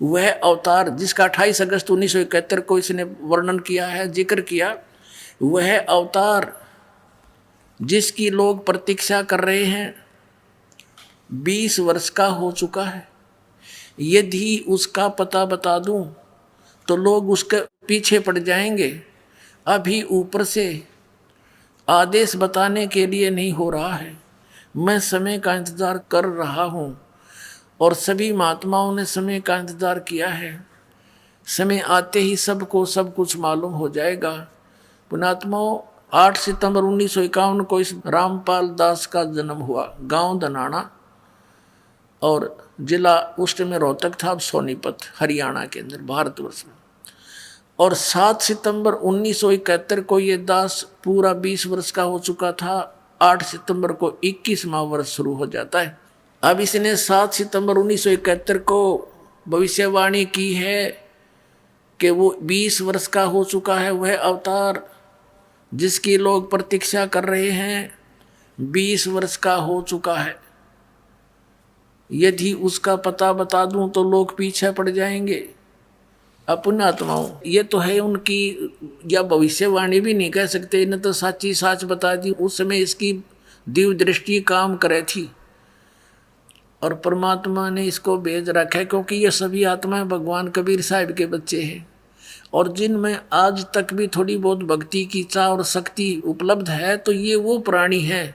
वह अवतार जिसका 28 अगस्त 1971 को इसने वर्णन किया है, जिक्र किया, वह अवतार जिसकी लोग प्रतीक्षा कर रहे हैं 20 वर्ष का हो चुका है। यदि उसका पता बता दूं तो लोग उसके पीछे पड़ जाएंगे। अभी ऊपर से आदेश बताने के लिए नहीं हो रहा है, मैं समय का इंतज़ार कर रहा हूँ और सभी महात्माओं ने समय का इंतज़ार किया है। समय आते ही सबको सब कुछ मालूम हो जाएगा। पुण्यात्माओं, 8 सितंबर 1951 को इस रामपाल दास का जन्म हुआ, गांव धनाना और जिला उस समय रोहतक था, अब सोनीपत हरियाणा के अंदर भारतवर्ष में। और 7 सितंबर 1971 को ये दास पूरा 20 वर्ष का हो चुका था। 8 सितंबर को 21वां वर्ष शुरू हो जाता है। अब इसने 7 सितंबर 1971 को भविष्यवाणी की है कि वो 20 वर्ष का हो चुका है, वह अवतार जिसकी लोग प्रतीक्षा कर रहे हैं 20 वर्ष का हो चुका है। यदि उसका पता बता दूं तो लोग पीछे पड़ जाएंगे। अपने आत्माओं, ये तो है उनकी, या भविष्यवाणी भी नहीं कह सकते, इन्हें तो साची साच बता दी। उस समय इसकी दिव्य दृष्टि काम करे थी और परमात्मा ने इसको भेज रखा है, क्योंकि ये सभी आत्माएं भगवान कबीर साहब के बच्चे हैं और जिनमें आज तक भी थोड़ी बहुत भक्ति की चाह और शक्ति उपलब्ध है। तो ये वो प्राणी हैं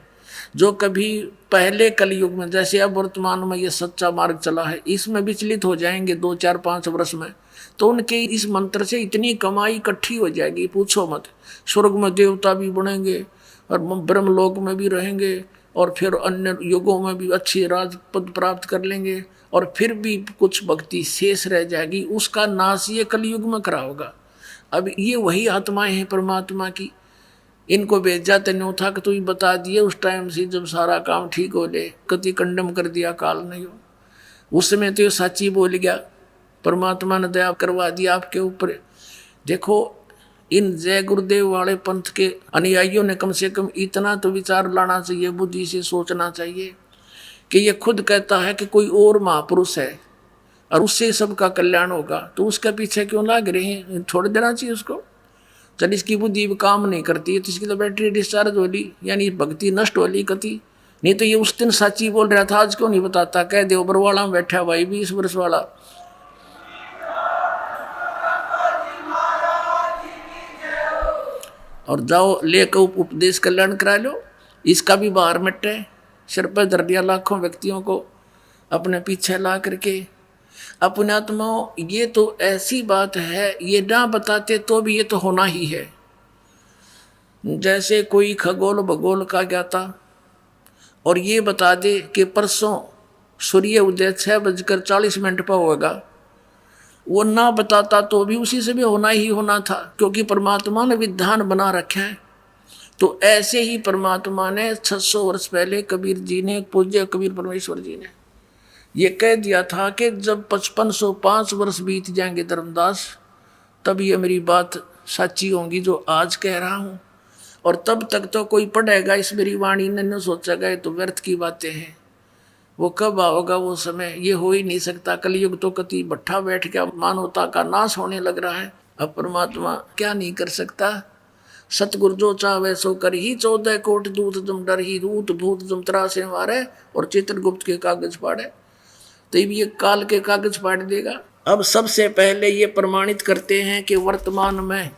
जो कभी पहले कलयुग में, जैसे अब वर्तमान में ये सच्चा मार्ग चला है, इसमें विचलित हो जाएंगे 2, 4, 5 वर्ष में, तो उनके इस मंत्र से इतनी कमाई इकट्ठी हो जाएगी, पूछो मत। स्वर्ग में देवता भी बनेंगे और ब्रह्मलोक में भी रहेंगे, और फिर अन्य युगों में भी अच्छी राजपद प्राप्त कर लेंगे, और फिर भी कुछ भक्ति शेष रह जाएगी, उसका नाश ये कलयुग में करा होगा। अब ये वही आत्माएं हैं परमात्मा की, इनको भेजा तेन्यो था कि तू ही बता दिए उस टाइम से जब सारा काम ठीक हो ले, कति कंडम कर दिया काल नहीं हो, उस समय तो ये साची बोल गया, परमात्मा ने दया करवा दिया आपके ऊपर। देखो इन जय गुरुदेव वाले पंथ के अनुयायियों ने कम से कम इतना तो विचार लाना चाहिए, बुद्धि से सोचना चाहिए कि ये खुद कहता है कि कोई और महापुरुष है और उससे सबका कल्याण होगा, तो उसके पीछे क्यों लाग रहे हैं? छोड़ देना चाहिए उसको। चल इसकी बुद्धि काम नहीं करती है तो इसकी तो बैटरी डिस्चार्ज होली, यानी भक्ति नष्ट होली कति। नहीं तो ये उस दिन साची बोल रहा था, आज क्यों नहीं बताता? कह दे बरवाड़ा में बैठा भाई 20 वर्ष वाला, और जाओ लेकर उपदेश कल्याण करा लो, इसका भी बाहर मिटे, सिर पर धर दिया लाखों व्यक्तियों को अपने पीछे ला करके। अपने आत्माओं ये तो ऐसी बात है, ये ना बताते तो भी ये तो होना ही है। जैसे कोई खगोल भगोल का ज्ञाता और ये बता दे कि परसों सूर्य उदय 6:40 पर होगा, वो ना बताता तो भी उसी से भी होना ही होना था, क्योंकि परमात्मा ने विधान बना रखा है। तो ऐसे ही परमात्मा ने 600 वर्ष पहले कबीर जी ने, पूज्य कबीर परमेश्वर जी ने ये कह दिया था कि जब 5505 वर्ष बीत जाएंगे धर्मदास, तब ये मेरी बात सच्ची होंगी जो आज कह रहा हूँ, और तब तक तो कोई पढ़ेगा इस मेरी वाणी ने न सोचेगा ये तो व्यर्थ की बातें हैं। वो कब आओगा वो समय, ये हो ही नहीं सकता। कलयुग तो कति भट्ठा बैठ गया, मानवता का नाश होने लग रहा है। अब परमात्मा क्या नहीं कर सकता? सतगुरु जो चाहे सो कर ही, 14 कोट दूत जम डर ही, दूत भूत जम त्रासे मारे, और चित्रगुप्त के कागज फाड़े, तो ये काल के कागज फाड़ देगा। अब सबसे पहले ये प्रमाणित करते हैं कि वर्तमान में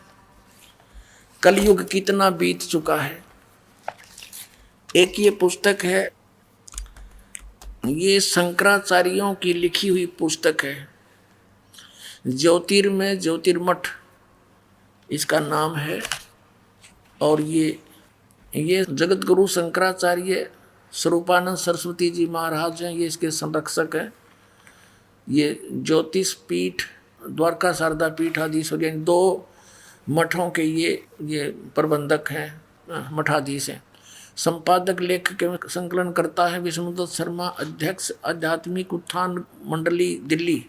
कलयुग कितना बीत चुका है। एक ये पुस्तक है, ये शंकराचार्यों की लिखी हुई पुस्तक है, ज्योतिर्मय ज्योतिर्मठ इसका नाम है, और ये जगत गुरु शंकराचार्य स्वरूपानंद सरस्वती जी महाराज हैं, ये इसके संरक्षक हैं। ये ज्योतिष पीठ, द्वारका शारदा पीठ आदि यानी 2 मठों के ये प्रबंधक हैं, मठाधीश हैं। संपादक लेख के संकलन करता है विष्णुदत्त शर्मा, अध्यक्ष आध्यात्मिक उत्थान मंडली दिल्ली।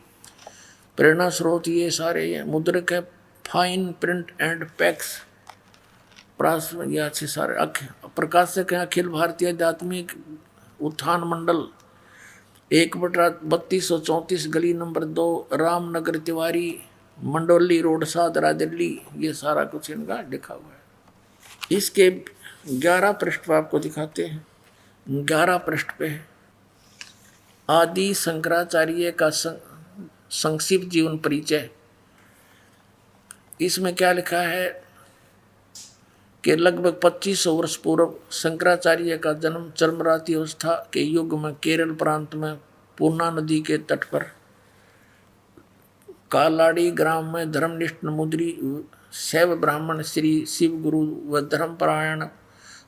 प्रेरणा स्रोत ये सारे ये मुद्रक है फाइन प्रिंट एंड पैक्स, प्रास ये अच्छे सारे प्रकाशक हैं अखिल भारतीय आध्यात्मिक उत्थान मंडल, 1/3234 गली नंबर 2 रामनगर तिवारी, मंडोली रोड, सादरा दिल्ली। ये सारा कुछ इनका लिखा हुआ है। इसके 11 पृष्ठ पर आपको दिखाते हैं। 11 पृष्ठ पे है आदि शंकराचार्य का संक्षिप्त जीवन परिचय। इसमें क्या लिखा है कि लगभग 2500 वर्ष पूर्व शंकराचार्य का जन्म चरमराती अवस्था के युग में केरल प्रांत में पूर्णा नदी के तट पर कालाड़ी ग्राम में धर्मनिष्ठ मुद्री शैव ब्राह्मण श्री शिव गुरु व धर्मपरायण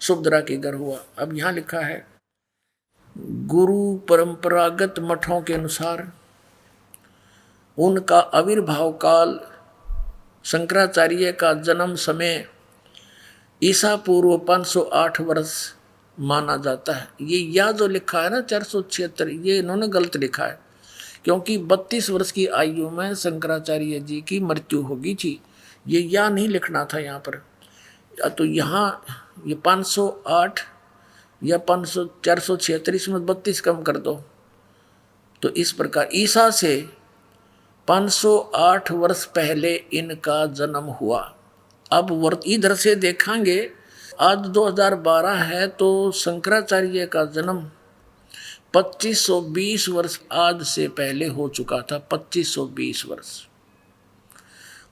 सुभद्रा के घर हुआ। अब यहाँ लिखा है, गुरु परंपरागत मठों के अनुसार उनका आविर्भाव काल शंकराचार्य का जन्म समय ईसा पूर्व 508 वर्ष माना जाता है। ये या जो लिखा है ना 476, ये इन्होंने गलत लिखा है, क्योंकि 32 वर्ष की आयु में शंकराचार्य जी की मृत्यु होगी थी। ये या नहीं लिखना था यहाँ पर, तो यहाँ ये 508 या 476, इसमें 32 कम कर दो। तो इस प्रकार ईसा से 508 वर्ष पहले इनका जन्म हुआ। अब इधर से देखेंगे, आज 2012 है तो शंकराचार्य का जन्म 2520 वर्ष आज से पहले हो चुका था, 2520 वर्ष।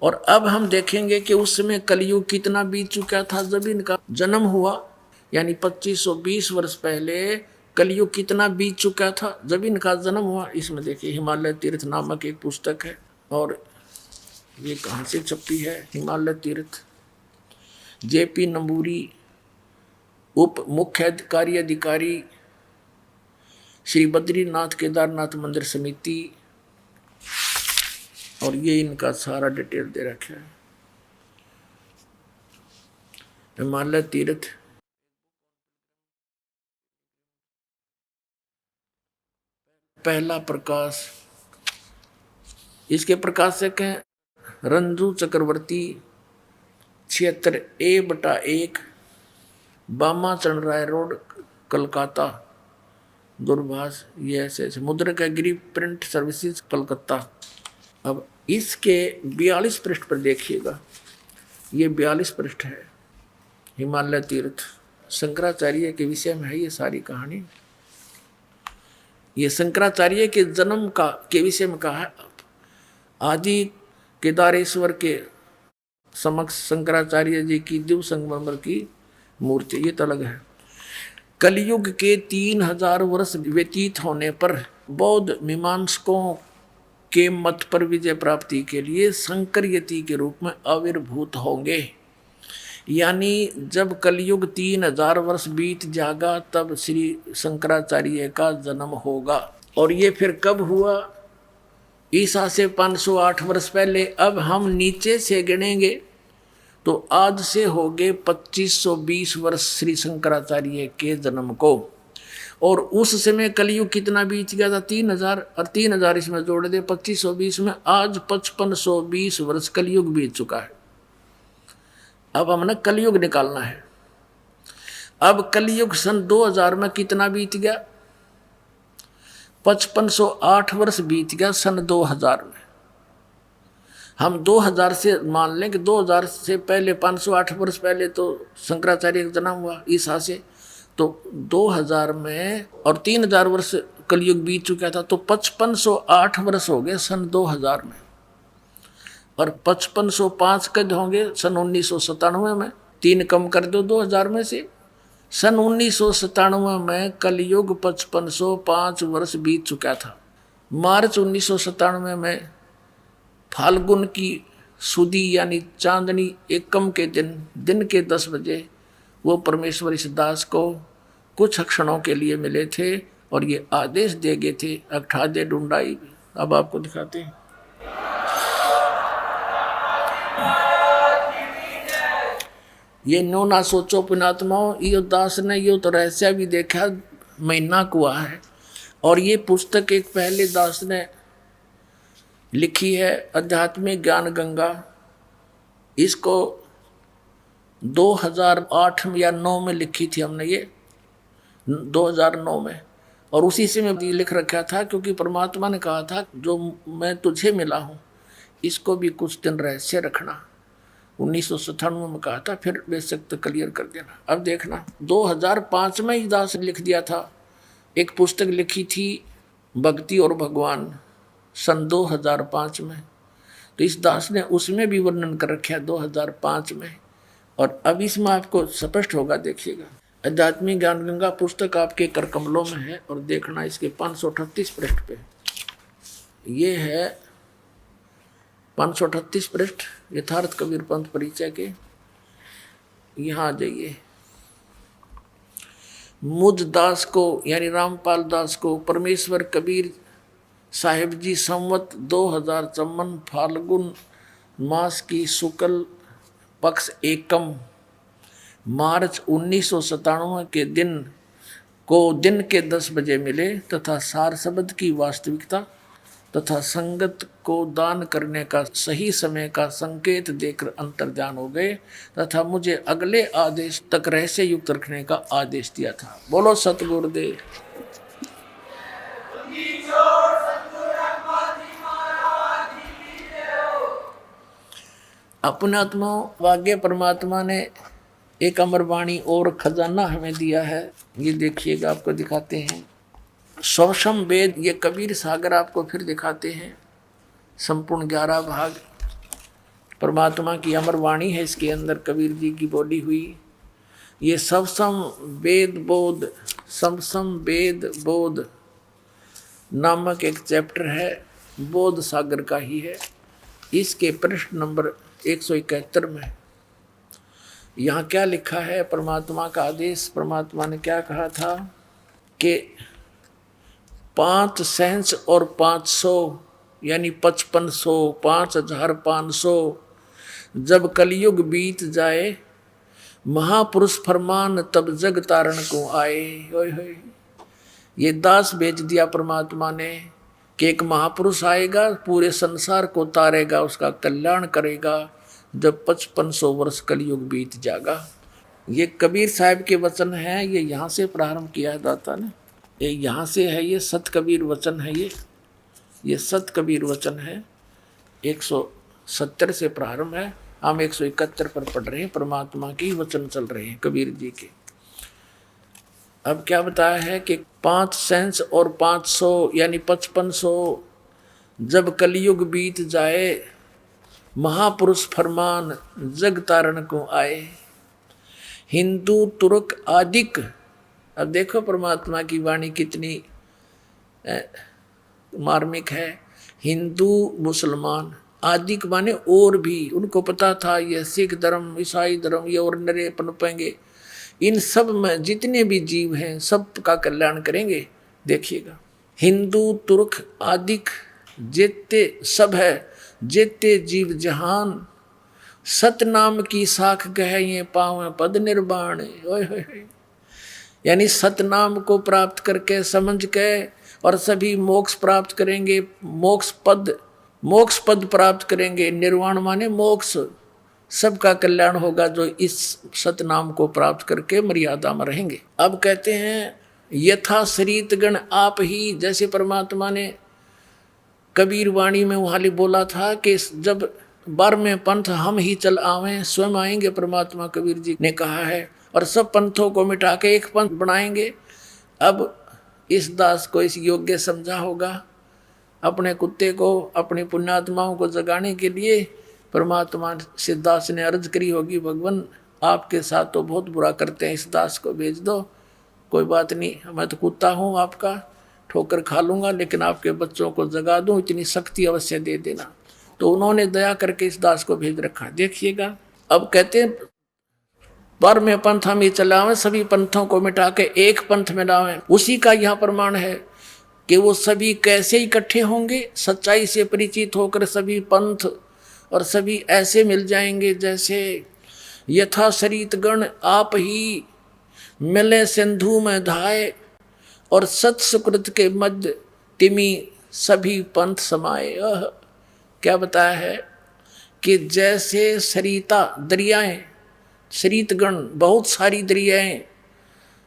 और अब हम देखेंगे कि उस समय कलयुग कितना बीत चुका था जब इनका जन्म हुआ। यानी 2520 वर्ष पहले कलयुग कितना बीत चुका था जब इनका जन्म हुआ। इसमें देखिए हिमालय तीर्थ नामक एक पुस्तक है, और ये कहाँ से छपी है? हिमालय तीर्थ, जेपी नंबूरी, उप मुख्य कार्यधिकारी श्री बद्रीनाथ केदारनाथ मंदिर समिति, और ये इनका सारा डिटेल दे रखा है। हिमालय तीर्थ, पहला प्रकाश, इसके प्रकाशक हैं रंजू चक्रवर्ती, 76A/1, बामा चरण राय रोड, कलकत्ता, दूरभाष। ये ऐसे मुद्रक गिरी प्रिंट सर्विसेज, कलकत्ता। अब इसके 42 पृष्ठ पर देखिएगा, ये 42 पृष्ठ है। हिमालय तीर्थ शंकराचार्य के विषय में है ये सारी कहानी। ये शंकराचार्य के जन्म का के विषय में कहा है। आदि केदारेश्वर के समक्ष शंकराचार्य जी की दिव्य संगमरमर की मूर्ति, ये तो अलग है। कलयुग के 3000 वर्ष व्यतीत होने पर बौद्ध मीमांसकों के मत पर विजय प्राप्ति के लिए शंकर यति के रूप में आविर्भूत होंगे। यानी जब कलयुग 3000 वर्ष बीत जाएगा तब श्री शंकराचार्य का जन्म होगा। और ये फिर कब हुआ? ईसा से 508 वर्ष पहले। अब हम नीचे से गिनेंगे तो आज से हो गए 2520 वर्ष श्री शंकराचार्य के जन्म को। और उस समय कलयुग कितना बीत गया था? 3000, और 3000 इसमें जोड़ दे 2520 में, आज 5520 वर्ष कलयुग बीत चुका है। अब हमने कलयुग निकालना है। अब कलयुग सन 2000 में कितना बीत गया? 5508 वर्ष बीत गया सन 2000 में। हम 2000 से मान लें कि 2000 से पहले 508 वर्ष पहले तो शंकराचार्य का जन्म हुआ ईसा से, तो 2000 में और 3000 वर्ष कलयुग बीत चुका था, तो 5508 वर्ष हो गए सन 2000 में। और 5505 कद होंगे सन 1997 में। 3 कम कर दो 2000 में से। सन 1997 में कलयुग 5505 वर्ष बीत चुका था। मार्च 1997 में फाल्गुन की सुदी यानी चांदनी एकम के दिन के 10 बजे वो परमेश्वर इस दास को कुछ क्षणों के लिए मिले थे और ये आदेश दे गए थे, अगठा दे ढूंढाई। अब आपको दिखाते हैं। ये नो ना सोचो पुणात्माओं, यो दास ने यो तो रहस्य भी देखा, महीना कुआ है। और ये पुस्तक एक पहले दास ने लिखी है, आध्यात्मिक ज्ञान गंगा। इसको 2008 या 9 में लिखी थी हमने, ये 2009 में। और उसी से मैं लिख रखा था क्योंकि परमात्मा ने कहा था जो मैं तुझे मिला हूँ इसको भी कुछ दिन रहस्य रखना। 1997 में कहा था, फिर बेशक तो क्लियर कर देना। अब देखना 2005 में ही दास ने लिख दिया था, एक पुस्तक लिखी थी भक्ति और भगवान सन 2005 में। तो इस दास ने उसमें भी वर्णन कर रखा है 2005 में। और अब इसमें आपको स्पष्ट होगा, देखिएगा। आध्यात्मिक ज्ञान गंगा पुस्तक आपके कर कमलों में है और देखना इसके 538 पृष्ठ पे। ये है 538 पृष्ठ यथार्थ कबीर पंथ परिचय के। यहाँ आ जाइए। मुझ दास को यानी रामपाल दास को परमेश्वर कबीर साहिब जी संवत 2054 फाल्गुन मास की शुक्ल पक्ष एकम मार्च 1997 के दिन के 10 बजे मिले तथा सार शब्द की वास्तविकता तथा संगत को दान करने का सही समय का संकेत देकर अंतर्ध्यान हो गए तथा मुझे अगले आदेश तक रहस्य युक्त रखने का आदेश दिया था। बोलो सतगुरुदेव। अपने आत्माओं वाग्य परमात्मा ने एक अमरवाणी और खजाना हमें दिया है। ये देखिएगा, आपको दिखाते हैं। सौषम वेद, ये कबीर सागर आपको फिर दिखाते हैं। संपूर्ण 11 भाग परमात्मा की अमर वाणी है, इसके अंदर कबीर जी की बोली हुई। ये सबसम वेद बोध, समसम वेद बोध नामक एक चैप्टर है, बोध सागर का ही है। इसके पृष्ठ नंबर 171 में यहाँ क्या लिखा है, परमात्मा का आदेश। परमात्मा ने क्या कहा था कि 5 सेंस और 500 यानी 5500, 5500 जब कलयुग बीत जाए, महापुरुष फरमान तब जग तारण को आए। ओए होए, ये दास भेज दिया परमात्मा ने कि एक महापुरुष आएगा, पूरे संसार को तारेगा, उसका कल्याण करेगा जब 5500 वर्ष कलयुग बीत जाएगा। ये कबीर साहब के वचन हैं, ये यहाँ से प्रारंभ किया है दाता ने, ये यहाँ से है, ये सत कबीर वचन है, ये सत कबीर वचन है। 170 से प्रारंभ है, हम 171 पर पढ़ रहे हैं, परमात्मा के ही वचन चल रहे हैं कबीर जी के। अब क्या बताया है कि 5 सेंस और 500 यानी 5500 जब कलयुग बीत जाए, महापुरुष फरमान जग तारण को आए। हिंदू तुर्क आदिक, अब देखो परमात्मा की वाणी कितनी मार्मिक है। हिंदू मुसलमान, आदिक माने और भी, उनको पता था ये सिख धर्म, ईसाई धर्म, ये और नरे पनपेंगे, इन सब में जितने भी जीव हैं सब का कल्याण करेंगे। देखिएगा, हिंदू तुर्क आदिक जेते सब है, जेते जीव जहान, सतनाम की साख गह ये पावे पद निर्वाण। ओए होए, यानी सतनाम को प्राप्त करके समझ के और सभी मोक्ष प्राप्त करेंगे, मोक्ष पद प्राप्त करेंगे। निर्वाण माने मोक्ष, सबका कल्याण होगा जो इस सतनाम को प्राप्त करके मर्यादा में रहेंगे। अब कहते हैं यथा शरीत गण आप ही, जैसे परमात्मा ने कबीर वाणी में वहां बोला था कि जब 12वें पंथ हम ही चल आवें, स्वयं आएंगे, परमात्मा कबीर जी ने कहा है, और सब पंथों को मिटा के एक पंथ बनाएंगे। अब इस दास को इस योग्य समझा होगा, अपने कुत्ते को, अपनी पुण्यात्माओं को जगाने के लिए परमात्मा से दास ने अर्ज करी होगी, भगवान आपके साथ तो बहुत बुरा करते हैं, इस दास को भेज दो। कोई बात नहीं, मैं तो कुत्ता हूँ आपका, ठोकर खा लूँगा, लेकिन आपके बच्चों को जगा दूँ, इतनी शक्ति अवश्य दे देना। तो उन्होंने दया करके इस दास को भेज रखा। देखिएगा, अब कहते हैं 12वें पंथ हम ही चलावें, सभी पंथों को मिटा के एक पंथ में लावें। उसी का यहाँ प्रमाण है कि वो सभी कैसे इकट्ठे होंगे, सच्चाई से परिचित होकर सभी पंथ और सभी ऐसे मिल जाएंगे जैसे यथा शरीत गण आप ही मिले सिंधु में धाये, और सत सुकृत के मध्य तिमी सभी पंथ समाये। क्या बताया है कि जैसे सरिता दरियाएं, सरितगण बहुत सारी दरियाएं,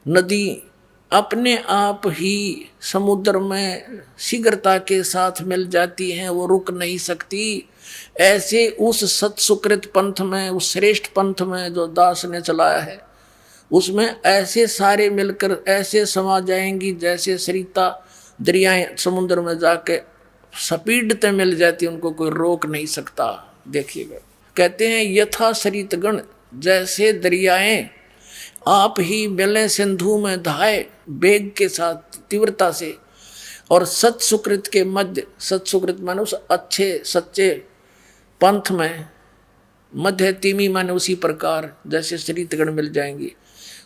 नदी अपने आप ही समुद्र में शीघ्रता के साथ मिल जाती हैं, वो रुक नहीं सकती। ऐसे उस सत्सुकृत पंथ में, उस श्रेष्ठ पंथ में जो दास ने चलाया है, उसमें ऐसे सारे मिलकर ऐसे समा जाएंगी जैसे सरिता दरियाएं समुद्र में जाके स्पीड मिल जाती, उनको कोई रोक नहीं सकता। देखिएगा, कहते हैं यथा सरितगण, जैसे दरियाएं आप ही मिले सिंधु में धाये, वेग के साथ तीव्रता से, और सत्सुकृत के मध्य, सत्सुकृत माने उस अच्छे सच्चे पंथ में, मध्य तिमी माने उसी प्रकार जैसे सरितगण मिल जाएंगी,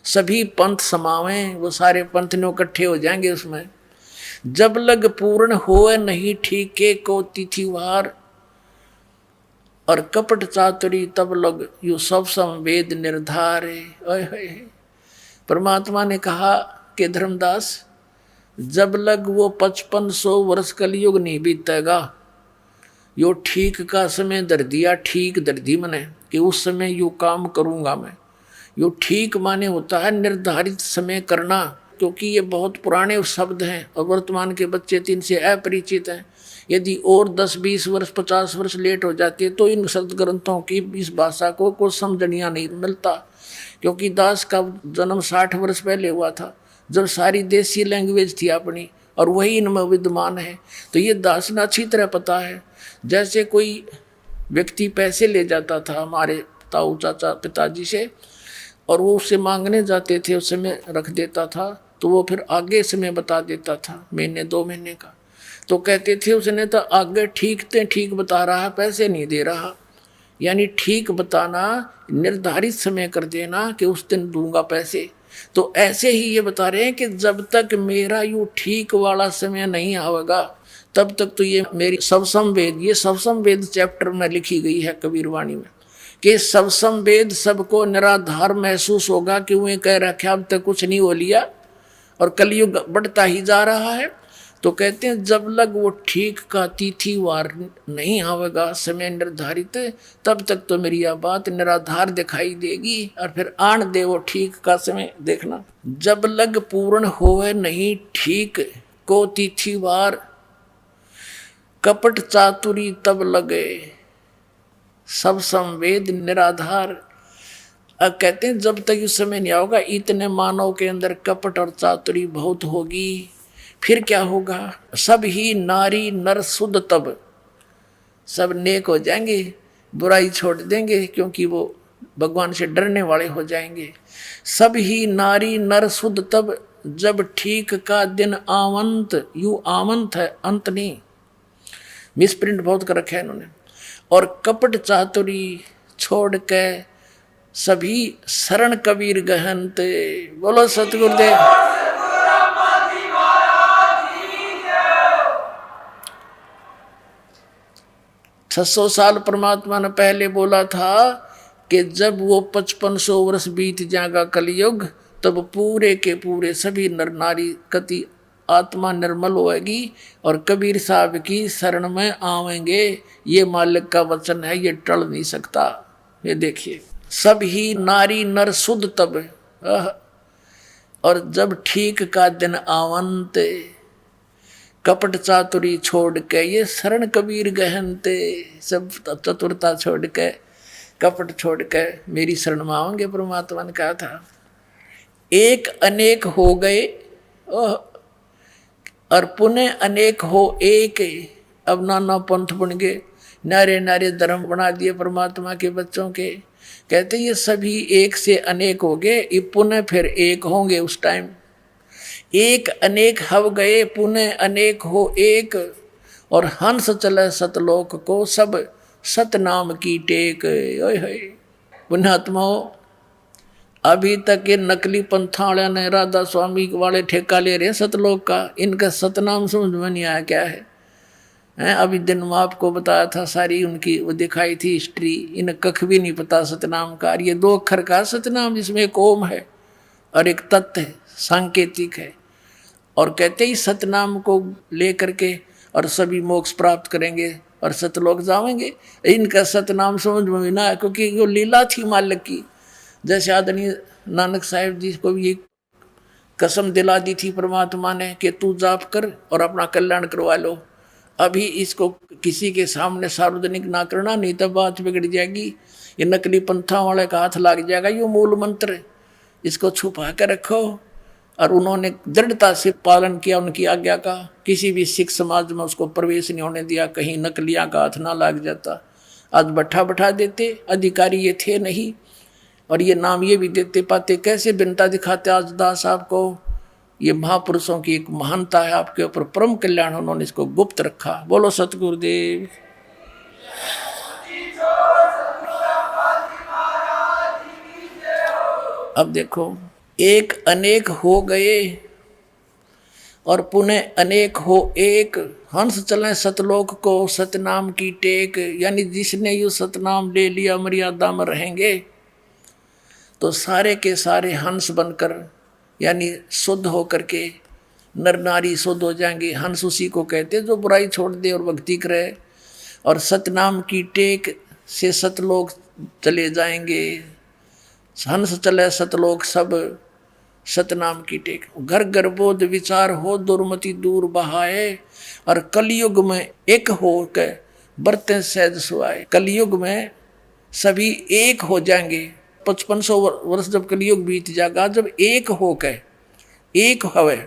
सभी पंथ समावें, वो सारे पंथ ने इकट्ठे हो जाएंगे उसमें। जब लग पूर्ण होए नहीं ठीके को तिथिवार, और कपट चातुरी तब लग यू सब संवेद निर्धारे। परमात्मा ने कहा कि धर्मदास, जब लग वो 5500 वर्ष कलयुग नहीं बीतेगा, यो ठीक का समय धर दिया, ठीक धर दी मैंने कि उस समय यू काम करूँगा मैं। यो ठीक माने होता है निर्धारित समय करना, क्योंकि ये बहुत पुराने शब्द हैं और वर्तमान के बच्चे तो इनसे अपरिचित हैं। यदि और 10-20 वर्ष 50 वर्ष लेट हो जाती है तो इन सदग्रंथों की इस भाषा को कुछ समझनिया नहीं मिलता, क्योंकि दास का जन्म 60 वर्ष पहले हुआ था, जब सारी देसी लैंग्वेज थी अपनी, और वही इनमें विद्यमान है। तो ये दास ने अच्छी तरह पता है। जैसे कोई व्यक्ति पैसे ले जाता था हमारे ताऊ चाचा पिताजी से, और वो उससे मांगने जाते थे, उस समय रख देता था, तो वो फिर आगे समय बता देता था, महीने 2 महीने का। तो कहते थे उसने तो आगे ठीक बता रहा, पैसे नहीं दे रहा। यानी ठीक बताना, निर्धारित समय कर देना कि उस दिन दूंगा पैसे। तो ऐसे ही ये बता रहे हैं कि जब तक मेरा यूं ठीक वाला समय नहीं आवेगा तब तक तो ये मेरी सबसम वेद, ये सबसम वेद चैप्टर में लिखी गई है कबीरवाणी में, कि सबसम वेद सबको निराधार महसूस होगा कि वो कह रखा अब तक कुछ नहीं हो लिया और कलयुग बढ़ता ही जा रहा है। तो कहते हैं जब लग वो ठीक का तिथिवार नहीं आवेगा, समय निर्धारित, तब तक तो मेरी यह बात निराधार दिखाई देगी। और फिर आन दे वो ठीक का समय देखना। जब लग पूर्ण होवे नहीं ठीक को तिथिवार, कपट चातुरी तब लगे सब संवेद निराधार। अब कहते हैं जब तक इस समय नहीं होगा, इतने मानव के अंदर कपट और चातुरी बहुत होगी। फिर क्या होगा? सब ही नारी नर शुद्ध, तब सब नेक हो जाएंगे, बुराई छोड़ देंगे, क्योंकि वो भगवान से डरने वाले हो जाएंगे। सब ही नारी नर शुद्ध तब, जब ठीक का दिन आवंत, यू आवंत है अंत नहीं, मिसप्रिंट बहुत कर रखा है इन्होंने। और कपट चातुरी छोड़ के सभी शरण कबीर गहनते। बोलो सतगुरुदेव। 600 साल परमात्मा ने पहले बोला था कि जब वो 5500 वर्ष बीत जाएगा कलयुग, तब पूरे के पूरे सभी नर नारी कति आत्मा निर्मल होएगी और कबीर साहब की शरण में आवेंगे। ये मालिक का वचन है, ये टल नहीं सकता। ये देखिए, सब ही नारी नर शुद्ध तब, और जब ठीक का दिन आवंत, कपट चातुरी छोड़ के ये शरण कबीर गहनते। सब चतुरता छोड़ के, कपट छोड़ के मेरी शरण में आओगे। परमात्मा ने कहा था एक अनेक हो गए और पुनः अनेक हो एक। अब नाना पंथ बन गए, नारे नारे धर्म बना दिए परमात्मा के बच्चों के। कहते ये सभी एक से अनेक हो गए, ये पुनः फिर एक होंगे उस टाइम। एक अनेक हव गए, पुनः अनेक हो एक। और हंस चले सतलोक को, सब सतनाम की टेक। ओए पुण्यात्माओं, अभी तक ये नकली पंथा वाले ने राधा स्वामी वाले ठेका ले रहे हैं सतलोक का। इनका सतनाम समझ में नहीं आया क्या है। अभी दिन में आपको बताया था, सारी उनकी वो दिखाई थी हिस्ट्री। इन्हें कख भी नहीं पता सतनाम का। ये 2 अक्षर का सतनाम, जिसमें एक ओम है और एक तत्व है, सांकेतिक है। और कहते ही सतनाम को लेकर के और सभी मोक्ष प्राप्त करेंगे और सतलोक जाएंगे। इनका सतनाम समझ में ना है, क्योंकि वो लीला थी मालिक की। जैसे आदरणीय नानक साहिब जी को भी कसम दिला दी थी परमात्मा ने कि तू जाप कर और अपना कल्याण करवा लो। अभी इसको किसी के सामने सार्वजनिक ना करना, नहीं तो बात बिगड़ जाएगी। ये नकली पंथा वाले का हाथ लग जाएगा। ये मूल मंत्र, इसको छुपा कर रखो। और उन्होंने दृढ़ता से पालन किया उनकी आज्ञा का। किसी भी सिख समाज में उसको प्रवेश नहीं होने दिया, कहीं नकलियाँ का हाथ ना लग जाता। आज बैठा देते, अधिकारी ये थे नहीं, और ये नाम ये भी देते पाते। कैसे भिन्नता दिखाते आज दास साहब को। ये महापुरुषों की एक महानता है आपके ऊपर, परम कल्याण उन्होंने इसको गुप्त रखा। बोलो सतगुरुदेव। अब देखो, एक अनेक हो गए और पुनः अनेक हो एक। हंस चले सतलोक को, सतनाम की टेक। यानी जिसने यू सतनाम ले लिया मर्यादा में रहेंगे, तो सारे के सारे हंस बनकर, यानी शुद्ध होकर के नर नारी शुद्ध हो जाएंगे। हंस उसी को कहते जो बुराई छोड़ दे और भक्ति करे। और सतनाम की टेक से सतलोक चले जाएंगे। हंस चले सतलोक सब, सतनाम की टेक। घर गर्भोध विचार हो, दुर्मति दूर बहाए। और कलयुग में एक हो के बरते सहज सुहाए। कलयुग में सभी एक हो जाएंगे। 5500 वर्ष जब कलयुग बीत जाएगा, जब एक हो के एक हवे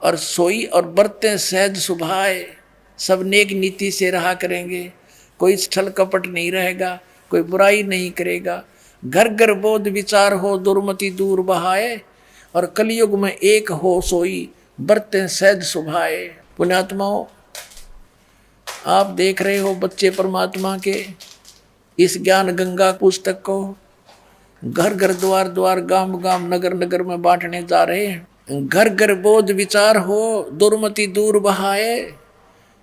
और सोई और बरते सहज सुभाए। सब नेक नीति से रहा करेंगे, कोई छल कपट नहीं रहेगा, कोई बुराई नहीं करेगा। घर घर बोध विचार हो दुर्मति दूर बहाए, और कलयुग में एक हो सोई बरतें सहज सुभाए। पुण्यात्माओं, आप देख रहे हो बच्चे परमात्मा के इस ज्ञान गंगा पुस्तक को घर घर द्वार द्वार गांव गांव नगर नगर में बांटने जा रहे हैं। घर घर बोध विचार हो दुर्मति दूर बहाए,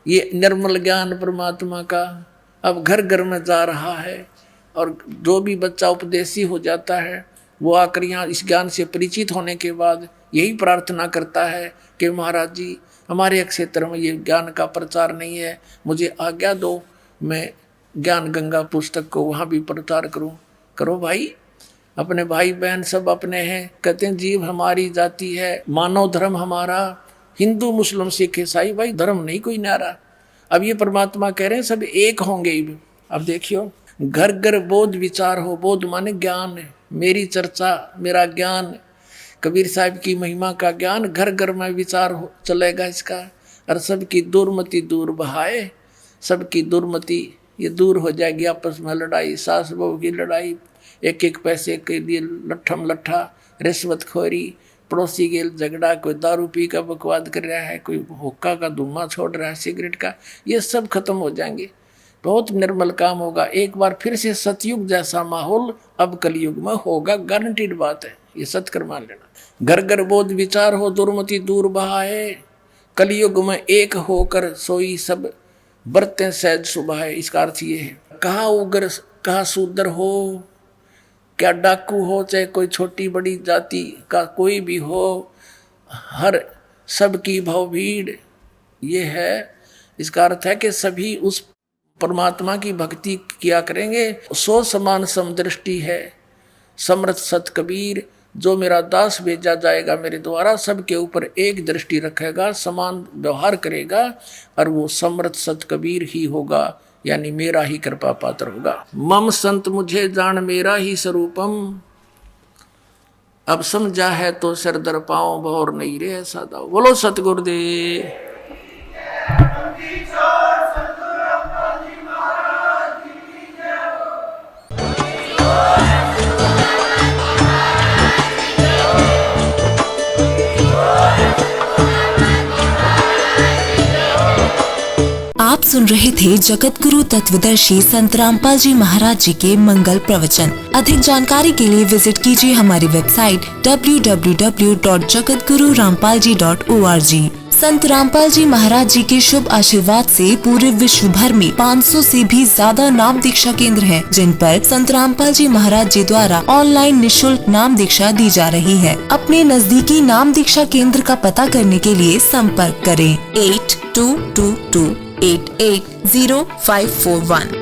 ये निर्मल ज्ञान परमात्मा का अब घर घर में जा रहा है। और जो भी बच्चा उपदेशी हो जाता है वो आकर यहाँ इस ज्ञान से परिचित होने के बाद यही प्रार्थना करता है कि महाराज जी, हमारे क्षेत्र में ये ज्ञान का प्रचार नहीं है, मुझे आज्ञा दो, मैं ज्ञान गंगा पुस्तक को वहाँ भी प्रचार करूँ। करो भाई, अपने भाई बहन सब अपने हैं। कहते हैं जीव हमारी जाति है, मानव धर्म हमारा, हिंदू मुस्लिम सिख ईसाई, भाई धर्म नहीं कोई न्यारा। अब ये परमात्मा कह रहे हैं सब एक होंगे। अब देखियो, घर घर बोध विचार हो, बोध माने ज्ञान है, मेरी चर्चा मेरा ज्ञान, कबीर साहब की महिमा का ज्ञान घर घर में विचार हो चलेगा इसका। और सबकी दुर्मति दूर बहाए, सबकी दुर्मति ये दूर हो जाएगी। आपस में लड़ाई, सास बहू की लड़ाई, एक एक पैसे के लिए लट्ठम लट्ठा, रिश्वतखोरी, पड़ोसी के झगड़ा, कोई दारू पी का बकवाद कर रहा है, कोई हुक्का का धुआं छोड़ रहा है, सिगरेट का, ये सब खत्म हो जाएंगे। बहुत निर्मल काम होगा। एक बार फिर से सतयुग जैसा माहौल अब कलयुग में होगा, गारंटीड बात है, ये सत्कर मान लेना। घर घर बोध विचार हो दुर्मति दूर बहाए, कलयुग में एक होकर सोई सब बरतें सहज सुभाए। इसका अर्थ ये है, कहाँ उग्र कहाँ शूद्र हो, क्या डाकू हो, चाहे कोई छोटी बड़ी जाति का कोई भी हो, हर सबकी भवभीड़, ये है। इसका अर्थ है कि सभी उस परमात्मा की भक्ति किया करेंगे। सो समान समदृष्टि है समर्थ सत कबीर, जो मेरा दास भेजा जाएगा मेरे द्वारा सबके ऊपर एक दृष्टि रखेगा, समान व्यवहार करेगा, और वो समर्थ सत कबीर ही होगा, यानी मेरा ही कृपा पात्र होगा। मम संत मुझे जान मेरा ही स्वरूपम, अब समझा है तो सिर दर पाओ, बहुर नहीं रे सादा। बोलो सतगुरुदेव। आप सुन रहे थे जगत गुरु तत्वदर्शी संत रामपाल जी महाराज जी के मंगल प्रवचन। अधिक जानकारी के लिए विजिट कीजिए हमारी वेबसाइट www.jagatgururampalji.org। संत रामपाल जी महाराज जी के शुभ आशीर्वाद से पूरे विश्व भर में 500 से भी ज्यादा नाम दीक्षा केंद्र हैं, जिन पर संत रामपाल जी महाराज जी द्वारा ऑनलाइन निशुल्क नाम दीक्षा दी जा रही है। अपने नजदीकी नाम दीक्षा केंद्र का पता करने के लिए संपर्क करें 8222880541।